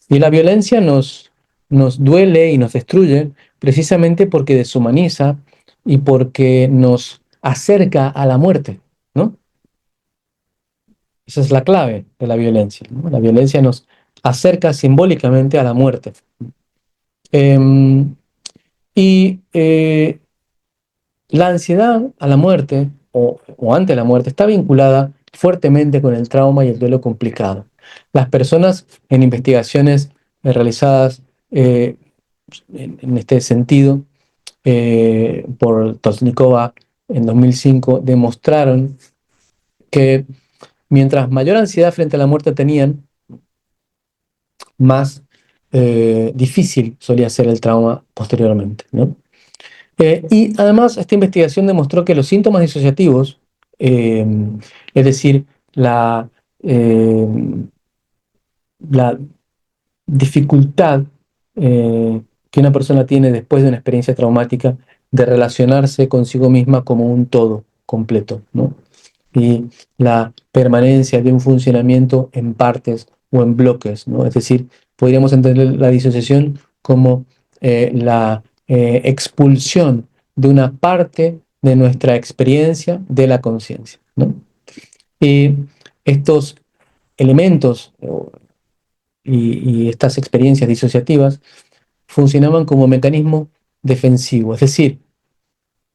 Y la violencia nos duele y nos destruye precisamente porque deshumaniza y porque nos acerca a la muerte, ¿no? Esa es la clave de la violencia, ¿no? La violencia nos acerca simbólicamente a la muerte. Em, y la ansiedad a la muerte o ante la muerte está vinculada fuertemente con el trauma y el duelo complicado. Las personas en investigaciones realizadas eh, en este sentido por Tosnikova en 2005 demostraron que mientras mayor ansiedad frente a la muerte tenían, más difícil solía ser el trauma posteriormente, ¿no? Y además, esta investigación demostró que los síntomas disociativos, eh, es decir, eh, la dificultad que una persona tiene después de una experiencia traumática de relacionarse consigo misma como un todo completo, ¿no? y la permanencia de un funcionamiento en partes o en bloques, ¿no? Es decir, podríamos entender la disociación como la expulsión de una parte de nuestra experiencia de la conciencia, ¿no? Y estos elementos y estas experiencias disociativas funcionaban como mecanismo defensivo, es decir,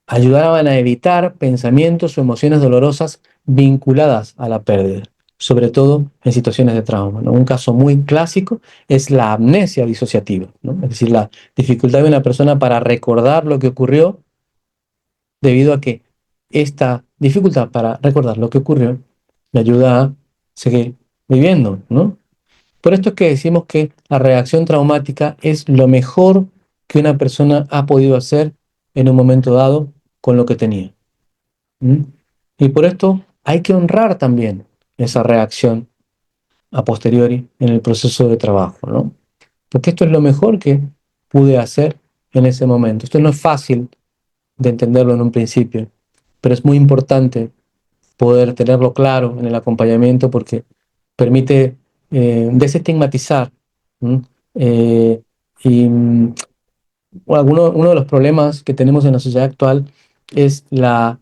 ayudaban a evitar pensamientos o emociones dolorosas vinculadas a la pérdida, sobre todo en situaciones de trauma, ¿no? Un caso muy clásico es la amnesia disociativa, ¿no? Es decir, la dificultad de una persona para recordar lo que ocurrió debido a que esta dificultad para recordar lo que ocurrió le ayuda a seguir viviendo, ¿no? Por esto es que decimos que la reacción traumática es lo mejor que una persona ha podido hacer en un momento dado con lo que tenía. ¿Mm? Y por esto hay que honrar también esa reacción a posteriori en el proceso de trabajo, ¿no? Porque esto es lo mejor que pude hacer en ese momento. Esto no es fácil de entenderlo en un principio, pero es muy importante poder tenerlo claro en el acompañamiento porque permite desestigmatizar. ¿Mm? Eh, y uno de los problemas que tenemos en la sociedad actual es la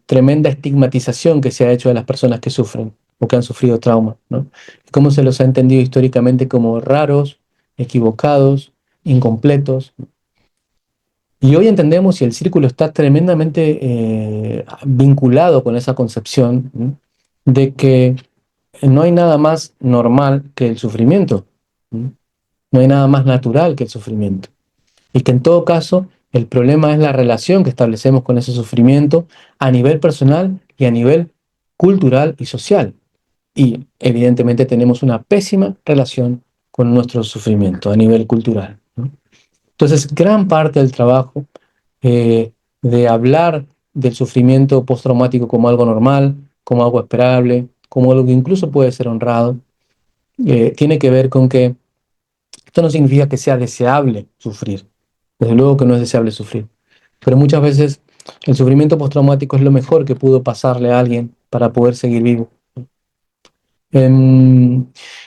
tremenda estigmatización que se ha hecho de las personas que sufren o que han sufrido trauma, ¿no? Cómo se los ha entendido históricamente como raros, equivocados, incompletos. Y hoy entendemos, y el círculo está tremendamente vinculado con esa concepción, ¿no? De que no hay nada más normal que el sufrimiento, ¿no? No hay nada más natural que el sufrimiento. Y que en todo caso el problema es la relación que establecemos con ese sufrimiento a nivel personal y a nivel cultural y social. Y evidentemente tenemos una pésima relación con nuestro sufrimiento a nivel cultural, ¿no? Entonces, gran parte del trabajo de hablar del sufrimiento postraumático como algo normal, como algo esperable, como algo que incluso puede ser honrado, tiene que ver con que esto no significa que sea deseable sufrir. Desde luego que no es deseable sufrir. Pero muchas veces el sufrimiento postraumático es lo mejor que pudo pasarle a alguien para poder seguir vivo. Y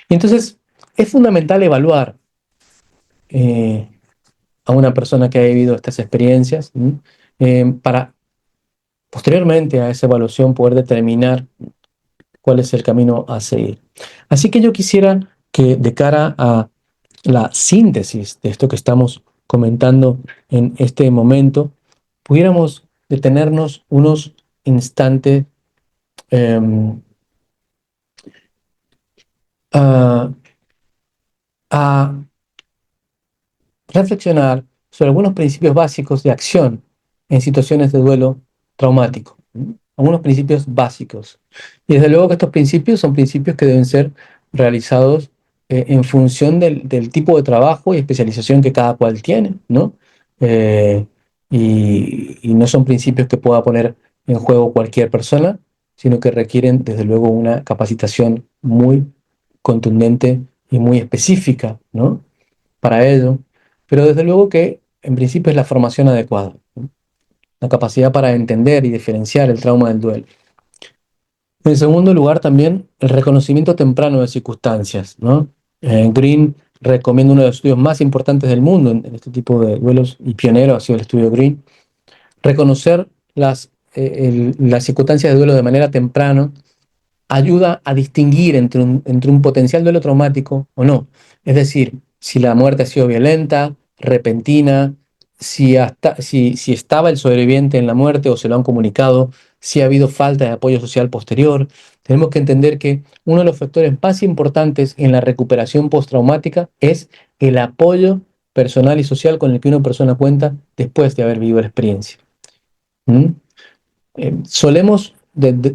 entonces es fundamental evaluar eh, a una persona que ha vivido estas experiencias, ¿sí? Para posteriormente a esa evaluación poder determinar cuál es el camino a seguir. Así que yo quisiera que de cara a la síntesis de esto que estamos comentando en este momento, pudiéramos detenernos unos instantes eh, a, a reflexionar sobre algunos principios básicos de acción en situaciones de duelo traumático. Algunos principios básicos. Y desde luego que estos principios son principios que deben ser realizados en función del tipo de trabajo y especialización que cada cual tiene, ¿no? Eh, y no son principios que pueda poner en juego cualquier persona, sino que requieren desde luego una capacitación muy contundente y muy específica, ¿no? Para ello, pero desde luego que en principio es la formación adecuada, ¿no? La capacidad para entender y diferenciar el trauma del duelo. En segundo lugar, también el reconocimiento temprano de circunstancias, ¿no? Green recomienda uno de los estudios más importantes del mundo en este tipo de duelos y pionero ha sido el estudio Green. Reconocer las circunstancias de duelo de manera temprana ayuda a distinguir entre un potencial duelo traumático o no. Es decir, si la muerte ha sido violenta, repentina, si estaba el sobreviviente en la muerte o se lo han comunicado, si ha habido falta de apoyo social posterior. Tenemos que entender que uno de los factores más importantes en la recuperación postraumática es el apoyo personal y social con el que una persona cuenta después de haber vivido la experiencia. ¿Mm? Solemos,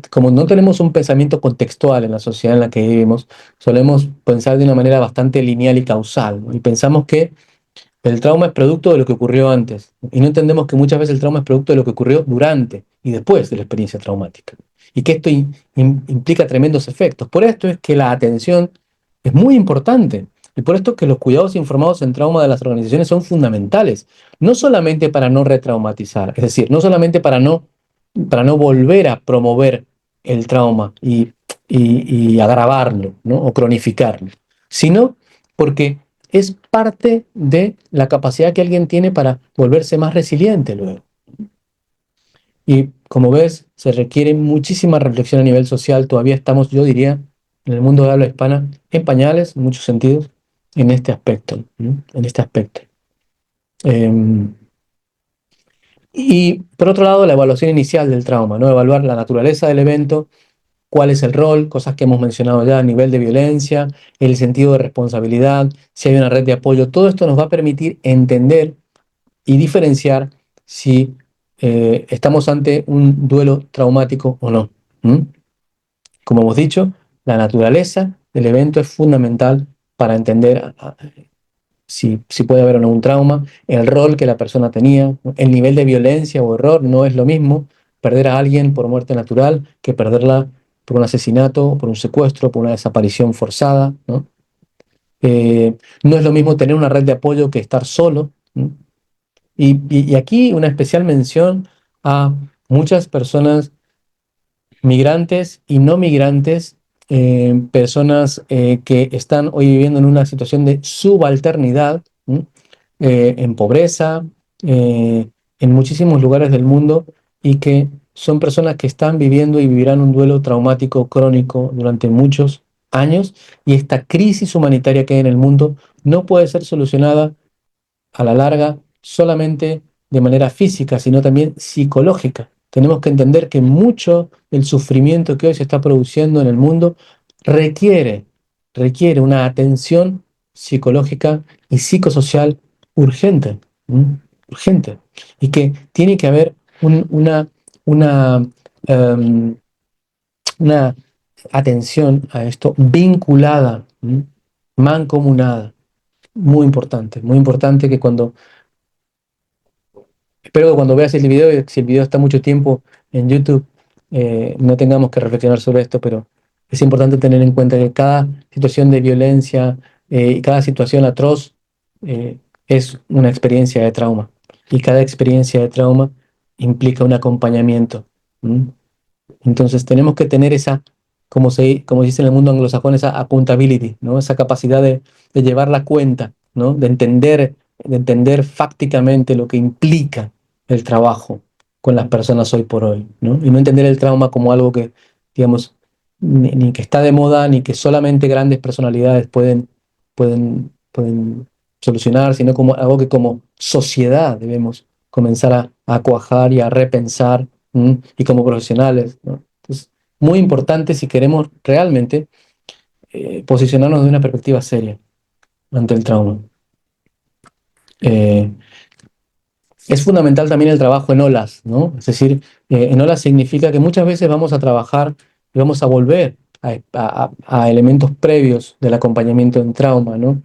como no tenemos un pensamiento contextual en la sociedad en la que vivimos, solemos pensar de una manera bastante lineal y causal, ¿no? Y pensamos que el trauma es producto de lo que ocurrió antes. Y no entendemos que muchas veces el trauma es producto de lo que ocurrió durante y después de la experiencia traumática. Y que esto implica tremendos efectos. Por esto es que la atención es muy importante. Y por esto es que los cuidados informados en trauma de las organizaciones son fundamentales. No solamente para no retraumatizar, es decir, no solamente para no volver a promover el trauma y agravarlo, ¿no? O cronificarlo, sino porque es parte de la capacidad que alguien tiene para volverse más resiliente luego. Y como ves, se requiere muchísima reflexión a nivel social. Todavía estamos, yo diría, en el mundo de habla hispana, en pañales, en muchos sentidos, en este aspecto, ¿no? En este aspecto. Em, y por otro lado, la evaluación inicial del trauma, ¿no? Evaluar la naturaleza del evento, cuál es el rol, cosas que hemos mencionado ya, nivel de violencia, el sentido de responsabilidad, si hay una red de apoyo. Todo esto nos va a permitir entender y diferenciar si estamos ante un duelo traumático o no. ¿Mm? Como hemos dicho, la naturaleza del evento es fundamental para entender si puede haber o no un trauma, el rol que la persona tenía, el nivel de violencia o error no es lo mismo perder a alguien por muerte natural que perderla por un asesinato, por un secuestro, por una desaparición forzada, ¿no? No es lo mismo tener una red de apoyo que estar solo. ¿No? Y aquí una especial mención a muchas personas migrantes y no migrantes, personas que están hoy viviendo en una situación de subalternidad, ¿m? En pobreza, en muchísimos lugares del mundo y que son personas que están viviendo y vivirán un duelo traumático crónico durante muchos años y esta crisis humanitaria que hay en el mundo no puede ser solucionada a la larga solamente de manera física, sino también psicológica. Tenemos que entender que mucho del sufrimiento que hoy se está produciendo en el mundo requiere, requiere una atención psicológica y psicosocial urgente, ¿m? Urgente. Y que tiene que haber una, em, una atención a esto vinculada, ¿m? Mancomunada. Muy importante que cuando espero que cuando veas el video, y si el video está mucho tiempo en YouTube, no tengamos que reflexionar sobre esto, pero es importante tener en cuenta que cada situación de violencia y cada situación atroz eh, es una experiencia de trauma. Y cada experiencia de trauma implica un acompañamiento. ¿M? Entonces tenemos que tener esa, como se dice en el mundo anglosajón, esa accountability, ¿no? Esa capacidad de llevar la cuenta, ¿no? De entender fácticamente lo que implica el trabajo con las personas hoy por hoy, ¿no? Y no entender el trauma como algo que, digamos, ni que está de moda, ni que solamente grandes personalidades pueden solucionar, sino como algo que como sociedad debemos comenzar a cuajar y a repensar. Y como profesionales, ¿no? Entonces, muy importante si queremos realmente posicionarnos de una perspectiva seria ante el trauma. Eh, es fundamental también el trabajo en olas, ¿no? Es decir, en olas significa que muchas veces vamos a trabajar y vamos a volver a elementos previos del acompañamiento en trauma, ¿no?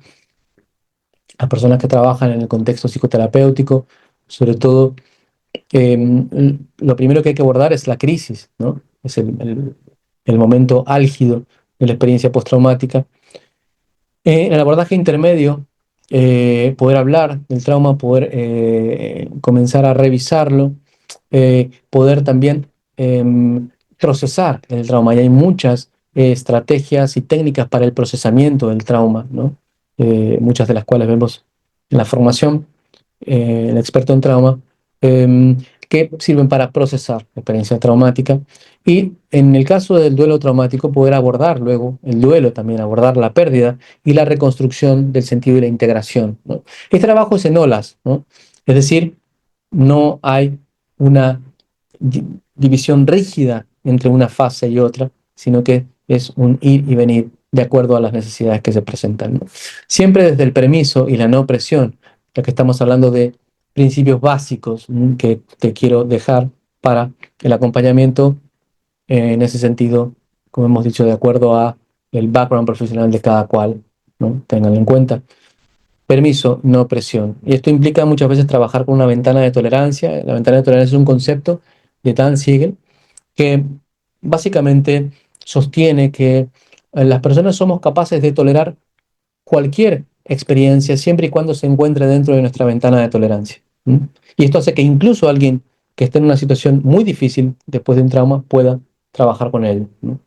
A personas que trabajan en el contexto psicoterapéutico, sobre todo lo primero que hay que abordar es la crisis, ¿no? Es el momento álgido de la experiencia postraumática. En el abordaje intermedio, poder hablar del trauma, poder comenzar a revisarlo, poder también procesar el trauma. Y hay muchas estrategias y técnicas para el procesamiento del trauma, ¿no? Muchas de las cuales vemos en la formación, el experto en trauma, eh, que sirven para procesar la experiencia traumática. Y en el caso del duelo traumático, poder abordar luego el duelo también, abordar la pérdida y la reconstrucción del sentido y la integración, ¿no? Este trabajo es en olas, ¿no? Es decir, no hay una división rígida entre una fase y otra, sino que es un ir y venir de acuerdo a las necesidades que se presentan, ¿no? Siempre desde el permiso y la no opresión, ya que estamos hablando de principios básicos que te quiero dejar para el acompañamiento en ese sentido, como hemos dicho, de acuerdo a el background profesional de cada cual, ¿no? Ténganlo en cuenta. Permiso, no presión. Y esto implica muchas veces trabajar con una ventana de tolerancia. La ventana de tolerancia es un concepto de Dan Siegel que básicamente sostiene que las personas somos capaces de tolerar cualquier experiencia siempre y cuando se encuentre dentro de nuestra ventana de tolerancia. ¿M? Y esto hace que incluso alguien que esté en una situación muy difícil después de un trauma pueda trabajar con ello, ¿no?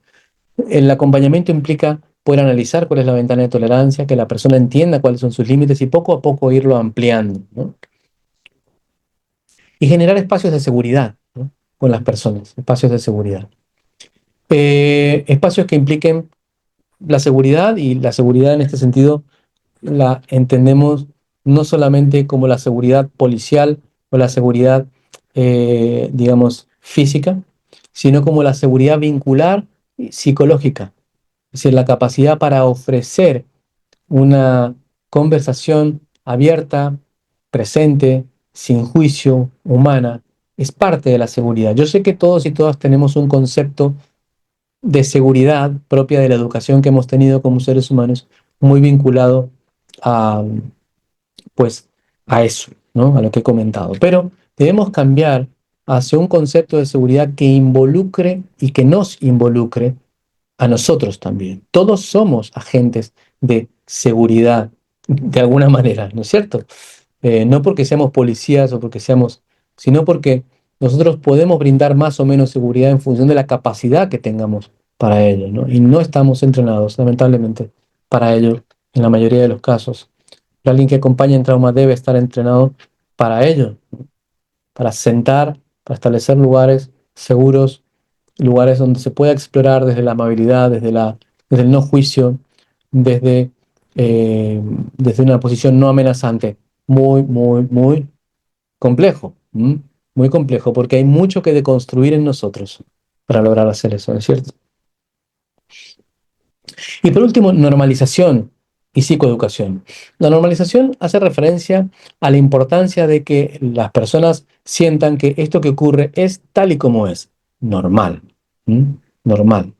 El acompañamiento implica poder analizar cuál es la ventana de tolerancia, que la persona entienda cuáles son sus límites y poco a poco irlo ampliando, ¿no? Y generar espacios de seguridad, ¿no? Con las personas, espacios de seguridad. Espacios que impliquen la seguridad, y la seguridad en este sentido la entendemos no solamente como la seguridad policial o la seguridad, digamos, física, sino como la seguridad vincular y psicológica. Es decir, la capacidad para ofrecer una conversación abierta, presente, sin juicio, humana, es parte de la seguridad. Yo sé que todos y todas tenemos un concepto de seguridad propia de la educación que hemos tenido como seres humanos, muy vinculado a, pues, a eso, ¿no? A lo que he comentado. Pero debemos cambiar hacia un concepto de seguridad que involucre y que nos involucre a nosotros también. Todos somos agentes de seguridad de alguna manera, ¿no es cierto? No porque seamos policías o porque seamos, sino porque nosotros podemos brindar más o menos seguridad en función de la capacidad que tengamos para ello, ¿no? Y no estamos entrenados, lamentablemente, para ello en la mayoría de los casos. Alguien que acompaña en trauma debe estar entrenado para ello, para sentar, para establecer lugares seguros, lugares donde se pueda explorar desde la amabilidad, desde el no juicio, desde, eh, desde una posición no amenazante. Muy, muy, muy complejo, ¿m? Muy complejo, porque hay mucho que deconstruir en nosotros para lograr hacer eso, ¿no es cierto? Y por último, normalización y psicoeducación. La normalización hace referencia a la importancia de que las personas sientan que esto que ocurre es tal y como es, normal, ¿m? Normal.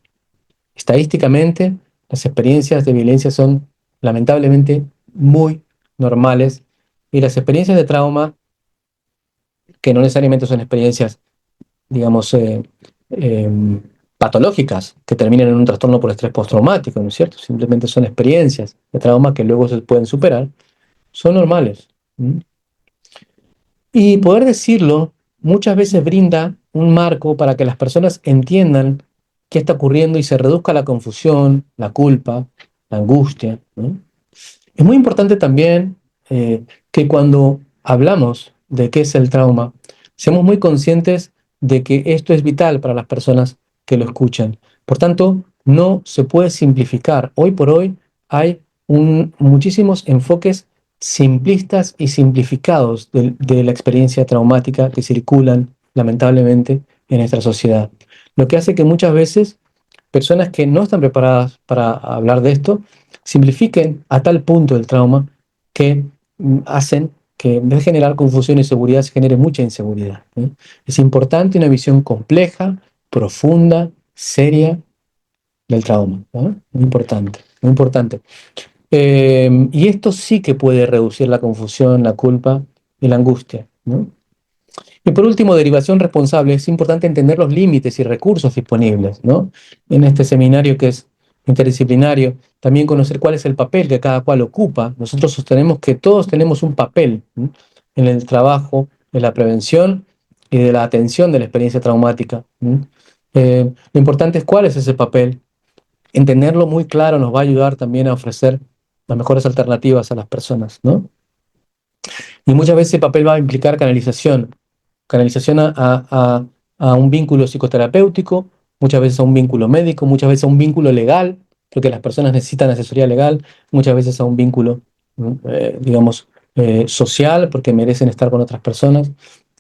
Estadísticamente, las experiencias de violencia son lamentablemente muy normales, y las experiencias de trauma, que no necesariamente son experiencias, digamos, eh, patológicas que terminan en un trastorno por estrés postraumático, ¿no es cierto? Simplemente son experiencias de trauma que luego se pueden superar, son normales. ¿Mm? Y poder decirlo muchas veces brinda un marco para que las personas entiendan qué está ocurriendo y se reduzca la confusión, la culpa, la angustia, ¿no? Es muy importante también, que cuando hablamos de qué es el trauma, seamos muy conscientes de que esto es vital para las personas que lo escuchan. Por tanto, no se puede simplificar. Hoy por hoy hay muchísimos enfoques simplistas y simplificados de la experiencia traumática que circulan lamentablemente en nuestra sociedad. Lo que hace que muchas veces personas que no están preparadas para hablar de esto simplifiquen a tal punto el trauma que hacen que en vez de generar confusión y seguridad se genere mucha inseguridad, ¿eh? Es importante una visión compleja, profunda, seria del trauma, ¿no? Muy importante, muy importante. Y esto sí que puede reducir la confusión, la culpa y la angustia, ¿no? Y por último, derivación responsable. Es importante entender los límites y recursos disponibles, ¿no? En este seminario que es interdisciplinario, también conocer cuál es el papel que cada cual ocupa. Nosotros sostenemos que todos tenemos un papel, ¿no? En el trabajo, de la prevención y de la atención de la experiencia traumática, ¿no? Lo importante es cuál es ese papel. Entenderlo muy claro nos va a ayudar también a ofrecer las mejores alternativas a las personas, ¿no? Y muchas veces el papel va a implicar canalización, canalización a un vínculo psicoterapéutico, muchas veces a un vínculo médico, muchas veces a un vínculo legal, porque las personas necesitan asesoría legal, muchas veces a un vínculo, digamos, social, porque merecen estar con otras personas.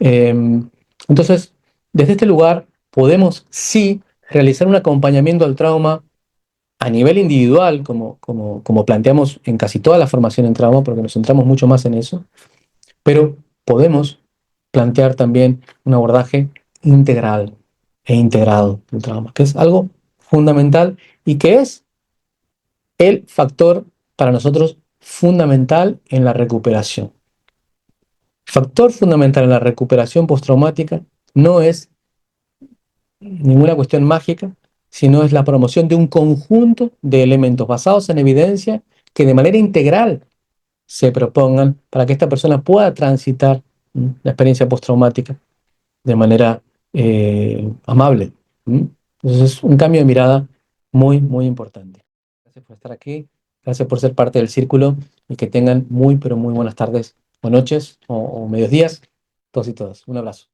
Eh, entonces, desde este lugar podemos sí realizar un acompañamiento al trauma a nivel individual, como planteamos en casi toda la formación en trauma, porque nos centramos mucho más en eso, pero podemos plantear también un abordaje integral e integrado del trauma, que es algo fundamental y que es el factor para nosotros fundamental en la recuperación. Factor fundamental en la recuperación postraumática no es ninguna cuestión mágica, sino es la promoción de un conjunto de elementos basados en evidencia que de manera integral se propongan para que esta persona pueda transitar la experiencia postraumática de manera amable. ¿M? Entonces es un cambio de mirada muy, muy importante. Gracias por estar aquí, gracias por ser parte del círculo y que tengan muy, pero muy buenas tardes o noches o medios días, todos y todas. Un abrazo.